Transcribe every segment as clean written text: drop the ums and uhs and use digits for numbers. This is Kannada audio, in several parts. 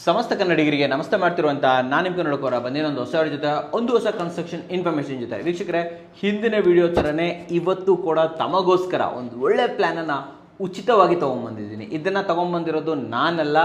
ಸಮಸ್ತ ಕನ್ನಡಿಗರಿಗೆ ನಮಸ್ತೆ ಮಾಡ್ತಿರುವಂಥ ನಾನು ನಿಮ್ಮ ಕನ್ನಡಕೋರ ಬಂದಿನೊಂದು ಹೊಸ ಜೊತೆ ಒಂದು ಹೊಸ ಕನ್ಸ್ಟ್ರಕ್ಷನ್ ಇನ್ಫಾರ್ಮೇಷನ್ ಜೊತೆ ವೀಕ್ಷಕರೇ, ಹಿಂದಿನ ವಿಡಿಯೋ ಥರನೇ ಇವತ್ತು ಕೂಡ ತಮಗೋಸ್ಕರ ಒಂದು ಒಳ್ಳೆ ಪ್ಲ್ಯಾನನ್ನು ಉಚಿತವಾಗಿ ತೊಗೊಂಬಂದಿದ್ದೀನಿ. ಇದನ್ನು ತೊಗೊಂಬಂದಿರೋದು ನಾನಲ್ಲ,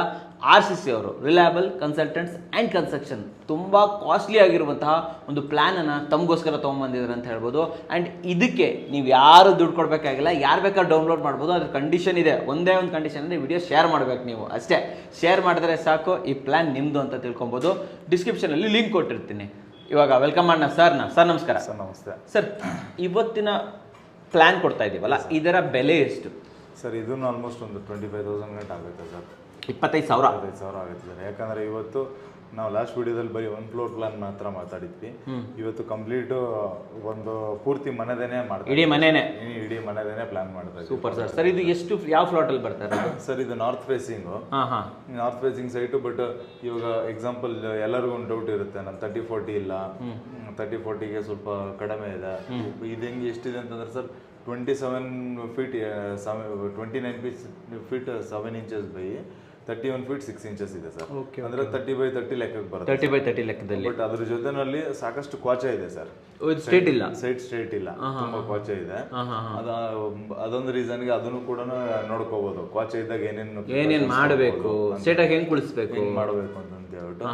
RCC ಅವರು, ರಿಲಯಬಲ್ ಕನ್ಸಲ್ಟೆಂಟ್ಸ್ ಆ್ಯಂಡ್ ಕನ್ಸ್ಟ್ರಕ್ಷನ್. ತುಂಬ ಕಾಸ್ಟ್ಲಿ ಆಗಿರುವಂತಹ ಒಂದು ಪ್ಲ್ಯಾನನ್ನು ತಮಗೋಸ್ಕರ ತೊಗೊಂಬಂದಿದ್ದಾರೆ ಅಂತ ಹೇಳ್ಬೋದು. ಆ್ಯಂಡ್ ಇದಕ್ಕೆ ನೀವು ಯಾರು ದುಡ್ಡು ಕೊಡಬೇಕಾಗಿಲ್ಲ, ಯಾರು ಬೇಕಾದ್ರೂ ಡೌನ್ಲೋಡ್ ಮಾಡ್ಬೋದು. ಅದ್ರ ಕಂಡೀಷನ್ ಇದೆ, ಒಂದೇ ಒಂದು ಕಂಡೀಷನ್ ಅಂದರೆ ವಿಡಿಯೋ ಶೇರ್ ಮಾಡಬೇಕು ನೀವು ಅಷ್ಟೇ. ಶೇರ್ ಮಾಡಿದ್ರೆ ಸಾಕು, ಈ ಪ್ಲ್ಯಾನ್ ನಿಮ್ಮದು ಅಂತ ತಿಳ್ಕೊಬೋದು. ಡಿಸ್ಕ್ರಿಪ್ಷನಲ್ಲಿ ಲಿಂಕ್ ಕೊಟ್ಟಿರ್ತೀನಿ. ಇವಾಗ ವೆಲ್ಕಮ್ ಮಾಡೋಣ ಸರ್ ನಮಸ್ಕಾರ. ಸರ್ ನಮಸ್ತೆ ಸರ್. ಇವತ್ತಿನ ಪ್ಲ್ಯಾನ್ ಕೊಡ್ತಾ ಇದ್ದೀವಲ್ಲ, ಇದರ ಬೆಲೆ ಎಷ್ಟು ಸರ್? ಇದನ್ನು ಆಲ್ಮೋಸ್ಟ್ ಒಂದು 25,000 ಗಂಟೆ ಆಗುತ್ತೆ ಸರ್. 25,000 ಆಗುತ್ತೆ ಸರ್. ಯಾಕಂದರೆ ಇವತ್ತು ನಾವು ಲಾಸ್ಟ್ ವಿಡಿಯೋದಲ್ಲಿ ಬರೀ ಒಂದು ಫ್ಲೋರ್ ಪ್ಲಾನ್ ಮಾತ್ರ ಮಾತಾಡಿದ್ವಿ. ಇವತ್ತು ಕಂಪ್ಲೀಟ್ ಒಂದು ಪೂರ್ತಿ ಮನೆದೇನೆ ಮಾಡ್ತೀವಿ, ಇಡೀ ಮನೆದೇನೆ ಪ್ಲಾನ್ ಮಾಡ್ತಾ. Super sir. ಸರ್ ಇದು ಎಷ್ಟು, ಯಾವ ಫ್ಲಾಟಲ್ಲಿ ಬರ್ತಾರೆ ಸರ್? ಇದು ನಾರ್ತ್ ಫೇಸಿಂಗ್ ಸೈಟು. ಬಟ್ ಇವಾಗ ಎಕ್ಸಾಂಪಲ್ ಎಲ್ಲರಿಗೂ ಒಂದು ಡೌಟ್ ಇರುತ್ತೆ, ನಮ್ಮ 30-40 ಇಲ್ಲ, 30-40ಗೆ ಸ್ವಲ್ಪ ಕಡಿಮೆ ಇದೆ. ಇದು ಹೆಂಗೆ ಎಷ್ಟಿದೆ ಅಂತಂದ್ರೆ sir, 27 feet 29 feet 7 inches by 31 feet 6 inches ಇದೆ ಸರ್. ಅಂದ್ರೆ 30/30 ಲೆಕ್ಕಕ್ಕೆ ಬರುತ್ತೆ. 30/30 ಲೆಕ್ಕದಲ್ಲಿ. ಬಟ್ ಅದ್ರ ಜೊತೆನಲ್ಲಿ ಸಾಕಷ್ಟು ಕ್ವಾಚ ಇದೆ ಸರ್. ಸ್ಟ್ರೇಟ್ ಇಲ್ಲ, ಸ್ಟ್ರೇಟ್ ಇಲ್ಲ, ತುಂಬಾ ಕ್ವಾಚ ಇದೆ. ಅದೊಂದು ರೀಸನ್ಗೆ ಅದನ್ನು ಕೂಡ ನೋಡ್ಕೋಬಹುದು. ಕ್ವಾಚ ಇದ್ದಾಗ ಏನೇನು ಮಾಡಬೇಕು, ಸ್ಟ್ರೇಟ್ ಆಗಿ ಹೆಂಗ್ ಕುಳಿಸ್ಬೇಕು, ಮಾಡಬೇಕು ಅಂತ ಹೇಳ್ಬಿಟ್ಟು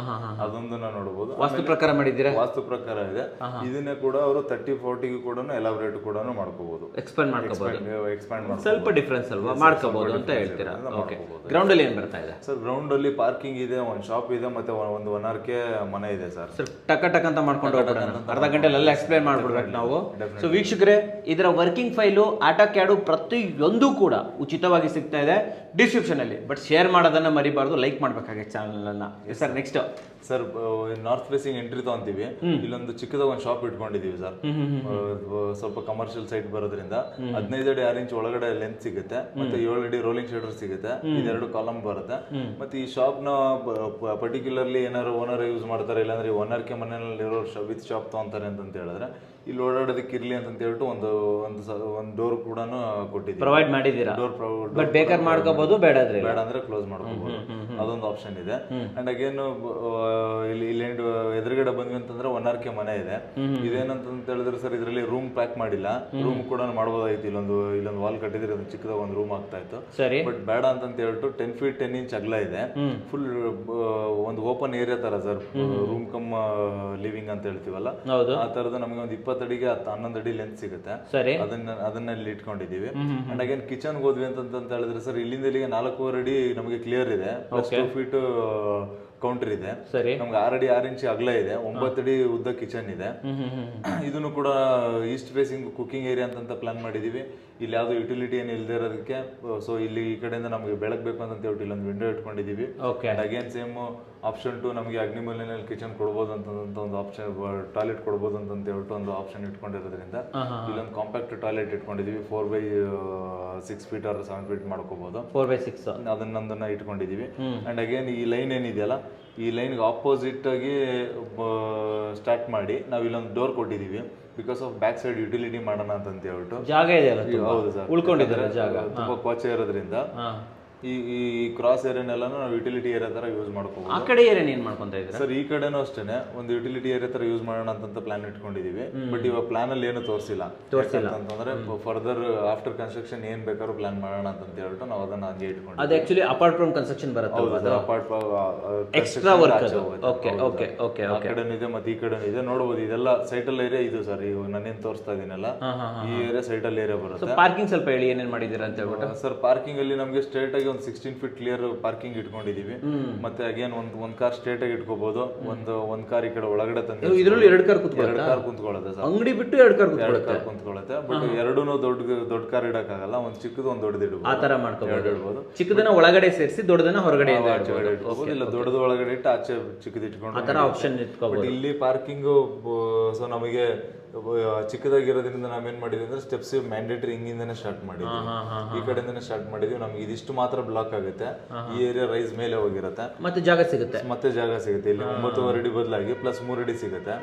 ಅದೊಂದನ್ನ ನೋಡಬಹುದು. ವಾಸ್ತು ಪ್ರಕಾರ ಮಾಡಿದ್ದೀರಾ? ವಾಸ್ತು ಪ್ರಕಾರ ಇದೆ. ಇದನ್ನೇ ಕೂಡ ಅವರು 30-40 ಕೂಡ ಎಲಾಬ್ರೇಟ್ ಕೂಡ ಮಾಡ್ಕೋಬಹುದು, ಎಕ್ಸ್ಪ್ಯಾಂಡ್ ಮಾಡ್ಕೋಬಹುದು. ಸ್ವಲ್ಪ ಡಿಫರೆನ್ಸ್ ಅಲ್ವಾ, ಮಾಡ್ಕೋಬಹುದು ಅಂತ ಹೇಳ್ತೀರಾ. ಓಕೆ. ಗ್ರೌಂಡ್ ಅಲ್ಲಿ ಏನ್ ಬರ್ತಾ ಇದೆ ಸರ್? ಗ್ರೌಂಡ್ ಅಲ್ಲಿ ಪಾರ್ಕಿಂಗ್ ಇದೆ, ಒಂದು ಶಾಪ್ ಇದೆ, ಮತ್ತೆ ಒಂದು 1 RK ಮನೆ ಇದೆ ಸರ್. ಟಕ್ ಅಂತ ಮಾಡ್ಕೊಂಡು ಹೋಗ್ಬಿಡೋಣ, ಅರ್ಧ ಗಂಟೆಲೆಲ್ಲ ಎಕ್ಸ್ಪ್ಲೇನ್ ಮಾಡ್ಬಿಡ್ಬೇಕು ನಾವು. ಸೊ ವೀಕ್ಷಕರೇ, ಇದರ ವರ್ಕಿಂಗ್ ಫೈಲು, ಆಟೋಕ್ಯಾಡು ಪ್ರತಿಯೊಂದು ಕೂಡ ಉಚಿತವಾಗಿ ಸಿಗ್ತಾ ಇದೆ ಡಿಸ್ಕ್ರಿಪ್ಷನ್ ಅಲ್ಲಿ. ಬಟ್ ಶೇರ್ ಮಾಡೋದನ್ನ ಮರಿಬಾರ್ದು, ಲೈಕ್ ಮಾಡ್ಬೇಕಾಗುತ್ತೆ ಚಾನಲ್ ಅನ್ನ. Sir next sir, north facing entry ತಗೊಂತೀವಿ. ಇಲ್ಲೊಂದು ಚಿಕ್ಕದಾಗ ಒಂದು ಶಾಪ್ ಇಟ್ಕೊಂಡಿದೀವಿ ಸರ್. ಸ್ವಲ್ಪ ಕಮರ್ಷಿಯಲ್ ಸೈಟ್ ಬರೋದ್ರಿಂದ 15 ಅಡಿ 6 ಇಂಚ್ ಒಳಗಡೆ ಲೆಂತ್ ಸಿಗುತ್ತೆ, ಮತ್ತೆ 7 ಅಡಿ ರೋಲಿಂಗ್ ಶಟರ್ ಸಿಗುತ್ತೆ, ಇದೆರಡು ಕಾಲಮ್ ಬರುತ್ತೆ. ಮತ್ತೆ ಈ ಶಾಪ್ ನ ಪರ್ಟಿಕ್ಯುಲರ್ಲಿ ಏನಾದ್ರು ಓನರ್ ಯೂಸ್ ಮಾಡ್ತಾರೆ, ಇಲ್ಲಾಂದ್ರೆ 1 RK ಮನೆಯಲ್ಲಿ ಇರೋ ವಿತ್ ಶಾಪ್ ತಗೊಂತಾರೆ ಅಂತ ಹೇಳಿದ್ರೆ ಇಲ್ಲಿ ಓಡಾಡೋದಕ್ಕೆ ಇರ್ಲಿ ಅಂತ ಹೇಳ್ಬಿಟ್ಟು ಒಂದು ಡೋರ್ ಕೂಡ ಕೊಟ್ಟಿದ್ದೀವಿ, ಪ್ರೊವೈಡ್ ಮಾಡಿದ್ದೀರಾ. ಡೋರ್ ಬೇಕಾದ್ರೆ ಮಾಡ್ಕೋಬಹುದು, ಬೇಡ ಅಂದ್ರೆ ಕ್ಲೋಸ್ ಮಾಡ್ಕೋಬಹುದು, ಅದೊಂದು ಆಪ್ಷನ್ ಇದೆ. ಅಂಡ್ ಅಗೇನ್ ಇಲ್ಲಿ ಎದುರುಗಡೆ ಬಂದ್ವಿ ಅಂತಂದ್ರೆ 1 RK ಮನೆ ಇದೆ. ಇದೇನಂತ ಹೇಳಿದ್ರೆ ಸರ್, ಇದರಲ್ಲಿ ರೂಮ್ ಪ್ಯಾಕ್ ಮಾಡಿಲ್ಲ, ರೂಮ್ ಕೂಡ ಮಾಡಬಹುದಾಯ್ತು. ಇಲ್ಲೊಂದು ವಾಲ್ ಕಟ್ಟಿದ್ರೆ ಒಂದು ಚಿಕ್ಕದಾಗ ಒಂದು ರೂಮ್ ಆಗ್ತಾ ಇತ್ತು. ಬಟ್ ಬೇಡ ಅಂತ ಹೇಳ್ಬಿಟ್ಟು 10 ಫೀಟ್ 10 ಇಂಚ್ ಅಗಲ ಇದೆ. ಫುಲ್ ಒಂದು ಓಪನ್ ಏರಿಯಾ ತರ ಸರ್, ರೂಮ್ ಕಮ್ ಲಿವಿಂಗ್ ಅಂತ ಹೇಳ್ತೀವಲ್ಲ, ಆ ತರದ ನಮ್ಗೆ ಒಂದು 20 ಅಡಿಗೆ 11 ಅಡಿ ಲೆಂತ್ ಸಿಗುತ್ತೆ. ಅದನ್ನ ಇಲ್ಲಿ ಇಟ್ಕೊಂಡಿದೀವಿ. ಅಂಡ್ ಅಗೇನ್ ಕಿಚನ್ ಹೋದ್ವಿ ಅಂತ ಹೇಳಿದ್ರೆ ಸರ್, ಇಲ್ಲಿಂದ ಇಲ್ಲಿಗೆ 4.5 ಅಡಿ ನಮಗೆ ಕ್ಲಿಯರ್ ಇದೆ, 2 ಫೀಟ್ ಕೌಂಟರ್ ಇದೆ. ನಮ್ಗೆ 6 ಅಡಿ 6 ಇಂಚ್ ಅಗಲ ಇದೆ, 9 ಅಡಿ ಉದ್ದ ಕಿಚನ್ ಇದೆ. ಇದನ್ನು ಕೂಡ ಈಸ್ಟ್ ಫೇಸಿಂಗ್ ಕುಕಿಂಗ್ ಏರಿಯಾ ಅಂತ ಪ್ಲಾನ್ ಮಾಡಿದೀವಿ. ಇಲ್ಲಿ ಯಾವ್ದು ಯುಟಿಲಿಟಿ ಏನು ಇಲ್ಲದೆ ಇರೋದಕ್ಕೆ, ಸೊ ಇಲ್ಲಿ ಈ ಕಡೆಯಿಂದ ನಮಗೆ ಬೆಳಕ್ ಬೇಕು ಅಂತ ಹೇಳ್ಬಿಟ್ಟು ಇಲ್ಲೊಂದು ವಿಂಡೋ ಇಟ್ಕೊಂಡಿದೀವಿ. ಅಗೇನ್ ಸೇಮ್ ಆಪ್ಷನ್ 2 ನಮಗೆ ಅಗ್ನಿಮೂಲೆಯಲ್ಲಿ ಕಿಚನ್ ಕೊಡ್ಬೋದು ಅಂತ ಒಂದು ಆಪ್ಷನ್, ಟಾಯ್ಲೆಟ್ ಕೊಡ್ಬೋದು ಅಂತ ಹೇಳ್ಬಿಟ್ಟು ಒಂದು ಆಪ್ಷನ್ ಇಟ್ಕೊಂಡಿರೋದ್ರಿಂದ ಇಲ್ಲೊಂದು ಕಾಂಪ್ಯಾಕ್ಟ್ ಟಾಯ್ಲೆಟ್ ಇಟ್ಕೊಂಡಿದೀವಿ. 4/6 ಫೀಟ್ ಆರ್ 7 ಫೀಟ್ ಮಾಡ್ಕೋಬಹುದು, 4/6 ಅದನ್ನ ಇಟ್ಕೊಂಡಿದೀವಿ. ಅಂಡ್ ಅಗೇನ್ ಈ ಲೈನ್ ಏನಿದೆಯಲ್ಲ, ಈ ಲೈನ್ಗೆ ಆಪೋಸಿಟ್ ಆಗಿ ಸ್ಟಾರ್ಟ್ ಮಾಡಿ ನಾವು ಇಲ್ಲೊಂದು ಡೋರ್ ಕೊಟ್ಟಿದೀವಿ. Because of back side utility ಮಾಡೋಣ ಅಂತ ಹೇಳ್ಬಿಟ್ಟು ಜಾಗ ಇದೆ. ಹೌದು ಸರ್, ಉಳ್ಕೊಂಡಿದ್ದಾರೆ ಜಾಗ, ತುಂಬಾ ಕ್ವಾಚ ಇರೋದ್ರಿಂದ ಈ ಕ್ರಾಸ್ ಏರಿಯಾನೆಲ್ಲ ನಾವು ಯುಟಿಲಿಟಿ ಏರಿಯಾ ತರ ಯೂಸ್ ಮಾಡ್ಕೋಬಹುದು. ಆ ಕಡೆ ಏರಿಯಾ ಏನ್ ಮಾಡ್ಕೊಂತ ಇದ್ದೀರಾ ಸರ್? ಈ ಕಡೆನೂ ಅಷ್ಟೇನೆ ಒಂದು ಯುಟಿಲಿಟಿ ಏರಿಯಾ ತರ ಯೂಸ್ ಮಾಡೋಣ ಅಂತ ಪ್ಲಾನ್ ಇಟ್ಕೊಂಡಿದೀವಿ. ಬಟ್ ಇವಾಗ ಪ್ಲಾನ್ ಅಲ್ಲಿ ಏನು ತೋರಿಸಿಲ್ಲ ಅಂತಂದ್ರೆ ಫರ್ದರ್ ಆಫ್ಟರ್ ಕನ್ಸ್ಟ್ರಕ್ಷನ್ ಏನ್ ಬೇಕಾದ್ರೂ ಪ್ಲಾನ್ ಮಾಡೋಣ ಅಂತ ಹೇಳ್ಬಿಟ್ಟು ನಾವು ಅದನ್ನ ಹಂಗೆ ಇಟ್ಕೊಂಡು. ಅದು ಆಕ್ಚುಲಿ ಅಪಾರ್ಟ್ ಫ್ರಮ್ ಕನ್ಸ್ಟ್ರಕ್ಷನ್ ಬರುತ್ತೆ, extra work. Okay okay okay. ಆ ಕಡೆನೂ ಇದೆ ಮತ್ತೆ ಈ ಕಡೆನೂ ಇದೆ, ನೋಡಬಹುದು. ಇದೆಲ್ಲ ಸೈಟಲ್ ಏರಿಯಾ ಇದು ಸರ್. ಈಗ ನಾನೇನ್ ತೋರಿಸ್ತಾ ಇದೀನಲ್ಲ, ಈ ಏರಿಯಾ ಸೈಟಲ್ ಏರಿಯಾ ಬರುತ್ತೆ. ಪಾರ್ಕಿಂಗ್ ಸ್ವಲ್ಪ ಹೇಳಿ, ಏನೇನ್ ಮಾಡಿದೀರಾ ಅಂತ ಹೇಳ್ಬಿಟ್ಟು. ಸರ್, ಪಾರ್ಕಿಂಗ್ ಅಲ್ಲಿ ನಮಗೆ ಸ್ಟ್ರೇಟ್ ಆಗಿ ಒಂದು 16 ಫೀಟ್ ಕ್ಲಿಯರ್ ಪಾರ್ಕಿಂಗ್ ಇಟ್ಕೊಂಡಿದೀವಿ. ಮತ್ತೆ ಅಗೇನ್ ಒಂದ್ ಕಾರ್ ಸ್ಟ್ರೇಟ್ ಆಗಿ ಇಟ್ಕೋಬಹುದು, ಒಂದ್ ಕಾರ್ ಈ ಕಡೆ ಒಳಗಡೆ ತಂದು ಇದರಲ್ಲಿ 2 ಕಾರ್ ಕುಂತ್ಕೊಳ್ಳುತ್ತೆ ಸರ್. ಅಂಗಡಿ ಬಿಟ್ಟು 2 ಕಾರ್ ಕುಂತ್ಕೊಳ್ಳುತ್ತೆ. ಬಟ್ ಎರಡೂ ದೊಡ್ಡ ಕಾರ್ ಇಡಕ್ಕಾಗಲ್ಲ, ಒಂದ್ ಚಿಕ್ಕದು ಒಂದ್ ದೊಡ್ಡದು ಇಡಬಹುದು, ಆ ತರ ಮಾಡ್ಕೋಬಹುದು. ಚಿಕ್ಕದನ್ನ ಒಳಗಡೆ ಸೇರಿಸಿ ದೊಡ್ಡದನ್ನ ಹೊರಗಡೆ ಇಟ್ಕೋಬಹುದು, ಇಲ್ಲ ದೊಡ್ಡದು ಒಳಗಡೆ ಇಟ್ಟು ಆಚೆ ಚಿಕ್ಕದು ಇಟ್ಕೊಂಡು ಆ ತರ ಆಪ್ಷನ್ ಇಟ್ಕೋಬಹುದು. ಇಲ್ಲಿ ಪಾರ್ಕಿಂಗ್ ಸೊ ನಮಗೆ ಚಿಕ್ಕದಾಗಿರೋದ್ರಿಂದ ನಾವೇನ್ ಮಾಡಿದ್ವಿ ಅಂದ್ರೆ ಸ್ಟೆಪ್ಸ್ ಮ್ಯಾಂಡೇಟರಿ ಹಿಂಗಿಂದಾನೆ ಸ್ಟಾರ್ಟ್ ಮಾಡಿದ್ವಿ, ಈ ಕಡೆಯಿಂದಾನೆ ಸ್ಟಾರ್ಟ್ ಮಾಡಿದ್ವಿ. ನಮ್ಗೆ ಇದಿಷ್ಟು ಮಾತ್ರ ಬ್ಲಾಕ್ ಆಗುತ್ತೆ, ಈ ಏರಿಯಾ ರೈಸ್ ಮೇಲೆ ಹೋಗಿರುತ್ತೆ, ಮತ್ತೆ ಜಾಗ ಸಿಗುತ್ತೆ. ಇಲ್ಲಿ 9.5 ಅಡಿ ಬದಲಾಗಿ ಪ್ಲಸ್ 3 ಅಡಿ ಸಿಗುತ್ತೆ.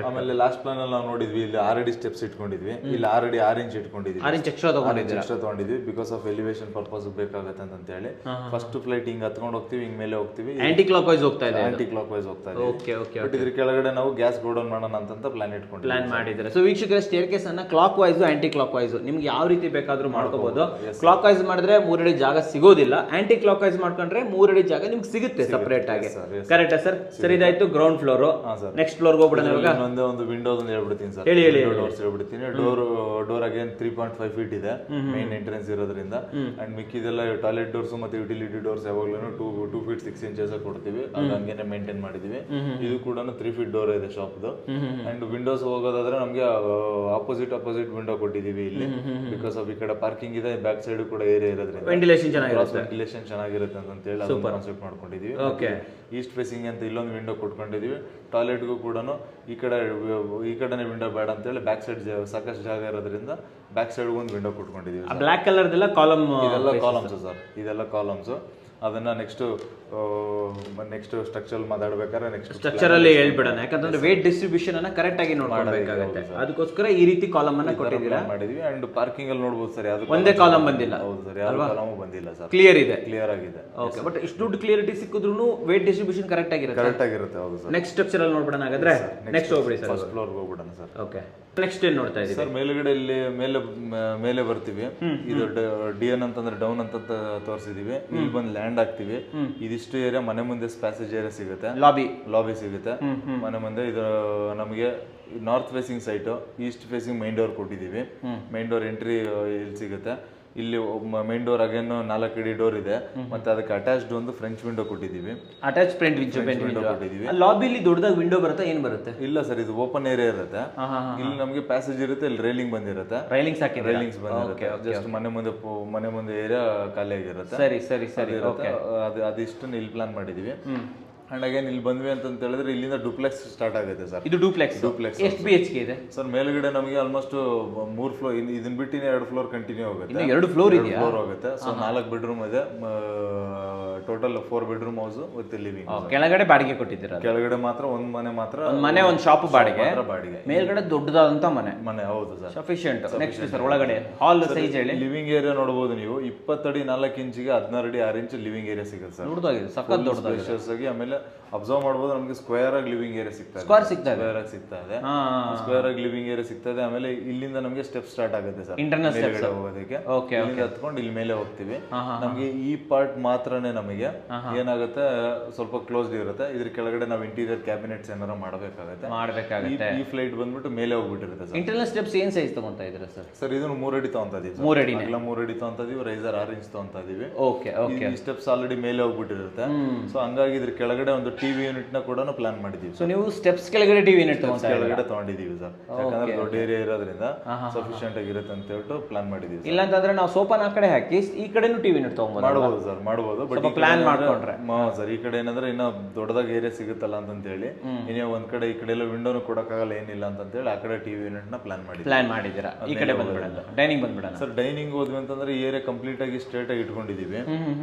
ಆಮೇಲೆ ಲಾಸ್ಟ್ ಪ್ಲಾನ್ ಅಲ್ಲಿ ನಾವು ನೋಡಿದ್ವಿ, ಇಲ್ಲಿ 6 ಅಡಿ ಸ್ಟೆಪ್ಸ್ ಇಟ್ಕೊಂಡಿದ್ವಿ, ಇಲ್ಲಿ 6 ಅಡಿ 6 ಇಂಚ್ ಇಟ್ಕೊಂಡಿದ್ವಿ, 6 ಇಂಚ್ ಎಕ್ಸ್ಟ್ರಾ ತಗೊಂಡಿದ್ವಿ ಬಿಕಾಸ್ ಆಫ್ ಎಲಿವೇಶನ್ ಪರ್ಪಸ್ ಬೇಕಾಗತ್ತೆ ಅಂತ ಹೇಳಿ. ಫಸ್ಟ್ ಫ್ಲೈಟ್ ಹಿಂಗ್ ಹತ್ಕೊಂಡು ಹೋಗ್ತೀವಿ, ಹಿಂಗ್ ಮೇಲೆ ಹೋಗ್ತೀವಿ, ಆಂಟಿ ಕ್ಲಾಕ್ ವೈಸ್ ಹೋಗ್ತಾ ಇದೆ. ಬಟ್ ಇದ್ರ ಕೆಳಗಡೆ ನಾವು ಗ್ಯಾಸ್ ಗೋಡೌನ್ ಮಾಡೋಣ ಅಂತ ಪ್ಲಾನ್ ಮಾಡಿದ್ರೆ. ಸೊ ವೀಕ್ಷಕರ, ಸ್ಟೇರ್ ಕೇಸ್ ಅನ್ನ clockwise anticlockwise ನಿಮ್ಗೆ ಯಾವ ರೀತಿ ಬೇಕಾದ್ರೂ ಮಾಡ್ಕೋಬಹುದು. ಕ್ಲಾಕ್ ವೈಸ್ ಮಾಡಿದ್ರೆ 3 ಅಡಿ ಜಾಗ ಸಿಗೋದಿಲ್ಲ, ಆಂಟಿ ಕ್ಲಾಕ್ ವೈಸ್ ಮಾಡ್ಕೊಂಡ್ರೆ 3 ಅಡಿ ಜಾಗ ನಿಮ್ಗೆ ಸಿಗುತ್ತೆ ಸಪರೇಟ್ ಆಗಿ. ಕರೆಕ್ಟಾ ಸರ್? ಸರ್, ಇದಾಯ್ತು ಗ್ರೌಂಡ್ ಫ್ಲೋರ್. ನೆಕ್ಸ್ಟ್ ಫ್ಲೋರ್ ಹೋಗ್ಬಿಡೋಣ. ಒಂದು ವಿಂಡೋಸ್ ಒಂದು ಹೇಳ್ಬಿಡ್ತೀನಿ ಸರ್, ಡೋರ್ಸ್ ಹೇಳ್ಬಿಡ್ತೀನಿ. ಡೋರ್ ಅಗೇನ್ 3.5 ಫೀಟ್ ಇದೆ ಮೇನ್ ಎಂಟ್ರೆನ್ಸ್ ಇರೋದ್ರಿಂದ. ಅಂಡ್ ಮಿಕ್ಕಿದೆಲ್ಲ ಟಾಯ್ಲೆಟ್ ಡೋರ್ಸ್ ಮತ್ತೆ ಯುಟಿಲಿಟಿ ಡೋರ್ಸ್ ಯಾವಾಗ್ಲೂ 2 ಫೀಟ್ 6 ಇಂಚಸ್ ಕೊಡ್ತೀವಿ, ಅದು ಹಂಗೇನೆ ಮೇಂಟೈನ್ ಮಾಡಿದೀವಿ. ಇದು ಕೂಡ 3 ಫೀಟ್ ಡೋರ್ ಇದೆ ಶಾಪ್ದು. ಅಂಡ್ ವಿಂಡೋಸ್ ಹೋಗೋದಾದ್ರೆ ನಮ್ಗೆ ಆಪೋಸಿಟ್ ವಿಂಡೋ ಕೊಟ್ಟಿದೀವಿ ಇಲ್ಲಿ, ಬಿಕಾಸ್ ಆಫ್ ಈ ಕಡೆ ಪಾರ್ಕಿಂಗ್ ಇದೆ, ಬ್ಯಾಕ್ ಸೈಡ್ ಕೂಡ ಏರಿಯಾ ಇರೋದ್ರಿಂದ ವೆಂಟಿಲೇಷನ್ ಚೆನ್ನಾಗಿರುತ್ತೆ ಅಂತ ಹೇಳಿ ಅದನ್ನ ಕಾನ್ಸೆಪ್ಟ್ ಮಾಡ್ಕೊಂಡಿದೀವಿ. ಈಸ್ಟ್ ಫೇಸಿಂಗ್ ಅಂತ ಇಲ್ಲೊಂದು ವಿಂಡೋ ಕೊಟ್ಕೊಂಡಿದೀವಿ. ಟಾಯ್ಲೆಟ್ಗೂ ಕೂಡ ಈ ಕಡೆನೆ ವಿಂಡೋ ಬೇಡ ಅಂತ ಹೇಳಿ ಬ್ಯಾಕ್ ಸೈಡ್ ಸಾಕಷ್ಟು ಜಾಗ ಇರೋದ್ರಿಂದ ಬ್ಯಾಕ್ ಸೈಡ್ ಒಂದು ವಿಂಡೋ ಕೊಟ್ಕೊಂಡಿದೀವಿ. ಬ್ಲಾಕ್ ಕಲರ್ ಕಾಲಮ್, ಇದೆಲ್ಲ ಕಾಲಮ್ಸ್ ಸರ್, ಇದೆಲ್ಲ ಕಾಲಮ್ಸ್. ಅದನ್ನ ನೆಕ್ಸ್ಟ್ ಸ್ಟ್ರಕ್ಚರ್ ಮಾತಾಡ್ಬೇಕಾದ್ರೆ ಸ್ಟ್ರಕ್ಚರ್ ಅಲ್ಲಿ ಹೇಳ್ಬಿಡೋಣ, ಯಾಕಂದ್ರೆ ವೇಟ್ ಡಿಸ್ಟ್ರಿಬ್ಯೂಷನ್ ಅನ್ನ ಕರೆಕ್ಟ್ ಆಗಿ ನೋಡ್ಬೇಕಾಗುತ್ತೆ. ಅದಕ್ಕೋಸ್ಕರ ಈ ರೀತಿ ಕಾಲಮ್ ಅನ್ನ ಕೊಟ್ಟಿದ್ದೀರಾ. ಮಾಡಿದ್ವಿ. ಅಂಡ್ ಪಾರ್ಕಿಂಗ್ ಅಲ್ಲಿ ನೋಡಬಹುದು ಸರ್, ಅದು ಒಂದೇ ಕಾಲಮ್ ಬಂದಿಲ್ಲ. ಹೌದು ಸರ್, ಯಾವ ಕಾಲಮ್ ಬಂದಿಲ್ಲ ಸರ್, ಕ್ಲಿಯರ್ ಆಗಿದೆ. ಓಕೆ, ಬಟ್ ಇಷ್ಟು ದುಡ್ಡು ಕ್ಲಿಯರಿಟಿ ಸಿಕ್ಕಿದ್ರು ವೇಟ್ ಡಿಸ್ಟ್ರಿಬ್ಯೂಷನ್ ಕರೆಕ್ಟ್ ಆಗಿರುತ್ತೆ. ಹೌದು ಸರ್. ನೆಕ್ಸ್ಟ್ ಸ್ಟ್ರಕ್ಚರ್ ಅಲ್ಲಿ ನೋಡ್ಬಿಡೋಣ. ಹಾಗಾದ್ರೆ ನೆಕ್ಸ್ಟ್ ಹೋಗ್ಬಿಡಿ ಸರ್, ಫಸ್ಟ್ ಫ್ಲೋರ್ ಹೋಗ್ಬಿಡೋಣ ಸರ್. ಓಕೆ, ನೆಕ್ಸ್ಟ್ ಏನ್ ನೋಡ್ತಾ ಇದೀವಿ ಸರ್? ಮೇಲ್ಗಡೆ ಇಲ್ಲಿ ಮೇಲೆ ಬರ್ತೀವಿ. ಇದು ಡಿಎನ್ ಅಂತಂದ್ರೆ ಡೌನ್ ಅಂತ ತೋರಿಸಿದೀವಿ. ಇಲ್ಲಿ ಬಂದು ಲ್ಯಾಂಡ್ ಆಗ್ತೀವಿ. ಇದಿಷ್ಟು ಏರಿಯಾ ಮನೆ ಮುಂದೆ ಪ್ಯಾಸೇಜ್ ಏರಿಯಾ ಸಿಗುತ್ತೆ, ಲಾಬಿ ಸಿಗುತ್ತೆ ಮನೆ ಮುಂದೆ. ಇದು ನಮಗೆ north facing site, east facing main door ಕೊಟ್ಟಿದೀವಿ. ಮೈನ್ ಡೋರ್ ಎಂಟ್ರಿ ಇಲ್ಲಿ ಸಿಗುತ್ತೆ. ಇಲ್ಲಿ ಮೈನ್ ಡೋರ್ ಅಗೇನ್ 4 ಅಡಿ ಡೋರ್ ಇದೆ, ಮತ್ತೆ ಅದಕ್ಕೆ ಅಟ್ಯಾಚ್ಡ್ ಒಂದು ಫ್ರೆಂಚ್ ವಿಂಡೋ ಕೊಟ್ಟಿದೀವಿ. ಅಟ್ಯಾಚ್ ಫ್ರಂಟ್ ವಿಂಡೋ ಕೊಟ್ಟಿದೀವಿ. ಲಾಬಿಲಿ ದೊಡ್ಡದಾಗಿ ವಿಂಡೋ ಬರುತ್ತೆ, ಏನ್ ಬರುತ್ತೆ? ಇಲ್ಲ ಸರ್, ಇದು ಓಪನ್ ಏರಿಯಾ ಇರುತ್ತೆ. ಇಲ್ಲಿ ನಮಗೆ ಪ್ಯಾಸೇಜ್ ಇರುತ್ತೆ, ಇಲ್ಲಿ ರೈಲಿಂಗ್ ಬಂದಿರುತ್ತೆ. ರೈಲಿಂಗ್ಸ್ ಬಂದಿರುತ್ತೆ. ಜಸ್ಟ್ ಮನೆ ಮುಂದೆ ಏರಿಯಾ ಖಾಲಿ ಆಗಿರುತ್ತೆ. ಸರಿ. ಅದಿಷ್ಟನ್ನ ಇಲ್ಲಿ ಪ್ಲಾನ್ ಮಾಡಿದೀವಿ. ಅಂಡ್ ಅಗೇನ್ ಇಲ್ಲಿ ಬಂದ್ವಿ ಅಂತ ಹೇಳಿದ್ರೆ ಇಲ್ಲಿಂದ ಡೂಪ್ಲೆಕ್ಸ್ ಸ್ಟಾರ್ಟ್ ಆಗುತ್ತೆ ಸರ್. ಇದು ಡೂಪ್ಲೆಕ್ಸ್ ಎಷ್ಟು BHK ಇದೆ ಸರ್? ಮೇಲ್ಗಡೆ ನಮಗೆ ಆಲ್ಮೋಸ್ಟ್ 3 ಫ್ಲೋರ್, ಇದನ್ನ ಬಿಟ್ಟು 2 ಫ್ಲೋರ್ ಕಂಟಿನ್ಯೂ ಆಗುತ್ತೆ. 2 ಫ್ಲೋರ್ ಇದೆಯಾ? ಫ್ಲೋರ್ ಆಗುತ್ತೆ. ಸೊ 4 ಬೆಡ್ರೂಮ್ ಇದೆ, total 4 bedroom house with living. ಕೆಳಗಡೆ ಬಾಡಿಗೆ ಕೊಟ್ಟಿದ್ದೀರಾ? ಕೆಳಗಡೆ ಮಾತ್ರ ಒಂದು ಮನೆ ಒಂದು ಶಾಪ್ ಬಾಡಿಗೆ, ಬಾಡಿಗೆ. ಮೇಲ್ಗಡೆ ದೊಡ್ಡದಾದಂತ ಮನೆ. ಹೌದು ಸರ್, ಸಫಿಶಿಯಂಟ್. ನೆಕ್ಸ್ಟ್ ಸರ್, ಒಳಗಡೆ ಹಾಲ್ ಸೈಜ್ ಹೇಳಿ. ಲಿವಿಂಗ್ ಏರಿಯಾ ನೋಡಬಹುದು ನೀವು. 20 ಅಡಿ 4 ಇಂಚಿಗೆ 16 ಅಡಿ 6 ಇಂಚ್ ಲಿವಿಂಗ್ ಏರಿಯಾ ಸಿಗುತ್ತೆ ಸರ್. ದೊಡ್ಡದಾಗಿದೆ, ಸಖತ್ ದೊಡ್ಡದಾಗಿದೆ. ಆಮೇಲೆ ಅಬ್ಸರ್ವ್ ಮಾಡಬಹುದು, ನಮಗೆ ಸ್ಕ್ವೇರ್ ಆಗಿ ಲಿವಿಂಗ್ ಏರಿಯಾ ಸಿಗ್ತಾ ಇದೆ. ಸ್ಕ್ವೇರ್ ಆಗಿ ಲಿವಿಂಗ್ ಏರಿಯಾ ಸಿಗ್ತಾ ಇದೆ. ಆಮೇಲೆ ಇಲ್ಲಿಂದ ನಮಗೆ ಸ್ಟೆಪ್ ಸ್ಟಾರ್ಟ್ ಆಗುತ್ತೆ ಸರ್, ಇಂಟರ್ನಲ್ ಸ್ಟೆಪ್ಸ್ ಹೋಗೋದಕ್ಕೆ. ಇಲ್ಲಿಂದ ಹತ್ಕೊಂಡು ಇಲ್ಲಿ ಮೇಲೆ ಹೋಗ್ತೀವಿ. ನಮಗೆ ಈ ಪಾರ್ಟ್ ಮಾತ್ರನೇ ನಮಗೆ ಏನಾಗುತ್ತೆ, ಸ್ವಲ್ಪ ಕ್ಲೋಸ್ಡ್ ಇರುತ್ತೆ. ಇದ್ರ ಕೆಳಗಡೆ ನಾವು ಇಂಟೀರಿಯರ್ ಕ್ಯಾಬಿನೆಟ್ಸ್ ಏನಾರ ಮಾಡಬೇಕಾಗುತ್ತೆ. ಈ ಫ್ಲೈಟ್ ಬಂದ್ಬಿಟ್ಟು ಮೇಲೆ ಹೋಗ್ಬಿಟ್ಟಿರುತ್ತೆ ಸರ್. ಇಂಟರ್ನಲ್ ಸ್ಟೆಪ್ಸ್ ಏನ್ ಸೈಜ್ ತಗೊಂತಾ ಇದ್ದೀರಾ ಸರ್? ಸರ್, ಇದನ್ನು 3 ಅಡಿ ತಗೊಂತಾ ಇದೀವಿ. 3 ಅಡಿ ತಗೊಂತಾ ಇದೀವಿ. ರೈಸರ್ 6 ಇಂಚ್ ತಗೊಂತಾ ಇದೀವಿ. ಈ ಸ್ಟೆಪ್ಸ್ ಆಲ್ರೆಡಿ ಮೇಲೆ ಹೋಗ್ಬಿಟ್ಟಿರುತ್ತೆ. ಸೊ ಹಂಗಾಗಿ ಇದ್ರ ಕೆಳಗಡೆ ಒಂದು ಟಿವಿ ಯೂನಿಟ್ ನ ಕೂಡ ಪ್ಲಾನ್ ಮಾಡಿದೀವಿ. ಸೊ ನೀವು ಸ್ಟೆಪ್ಸ್ ಕೆಳಗಡೆ ಟಿವಿ ಯೂನಿಟ್ ತಗೊಂಡಿದೀವಿ ಸರ್, ಯಾಕಂದ್ರೆ ದೊಡ್ಡ ಏರಿಯಾ ಇರೋದ್ರಿಂದ ಸಫಿಶಿಯಂಟ್ ಆಗಿರುತ್ತೆ ಅಂತ ಹೇಳ್ಬಿಟ್ಟು ಪ್ಲಾನ್ ಮಾಡಿದೀವಿ. ಇಲ್ಲ ಅಂತಂದ್ರೆ ನಾವು ಸೋಫಾನ ಆ ಕಡೆ ಹಾಕಿ ಈ ಕಡೆನೂ ಟಿವಿ ಯೂನಿಟ್ ಮಾಡಬಹುದು ಸರ್, ಮಾಡಬಹುದು. ಬಟ್ ಪ್ಲಾನ್ ಮಾಡ್ಕೊಂಡ್ರೆ ಸರ್, ಈ ಕಡೆ ಏನಂದ್ರೆ ಇನ್ನ ದೊಡ್ಡದಾಗಿ ಏರಿಯಾ ಸಿಗುತ್ತಲ್ಲ ಅಂತ ಹೇಳಿ ಇನ್ನೇ ಒಂದ್ ಕಡೆ ಈ ಕಡೆ ಎಲ್ಲ ವಿಂಡೋನು ಕೊಡಕ್ಕಾಗಲ್ಲ, ಏನಿಲ್ಲ ಅಂತ ಹೇಳಿ ಆ ಕಡೆ ಟಿವಿ ಯೂನಿಟ್ ನ ಪ್ಲಾನ್ ಮಾಡಿದ್ದೀರಾ. ಈ ಕಡೆ ಬಂದ್ಬಿಡಲ್ಲ, ಡೈನಿಂಗ್ ಬಂದ್ಬಿಡೋಣ ಸರ್. ಡೈನಿಂಗ್ ಹೋದ್ವಿ ಅಂತಂದ್ರೆ ಈ ಏರಿಯಾ ಕಂಪ್ಲೀಟ್ ಆಗಿ ಸ್ಟ್ರೇಟ್ ಆಗಿ ಇಟ್ಕೊಂಡಿದೀವಿ.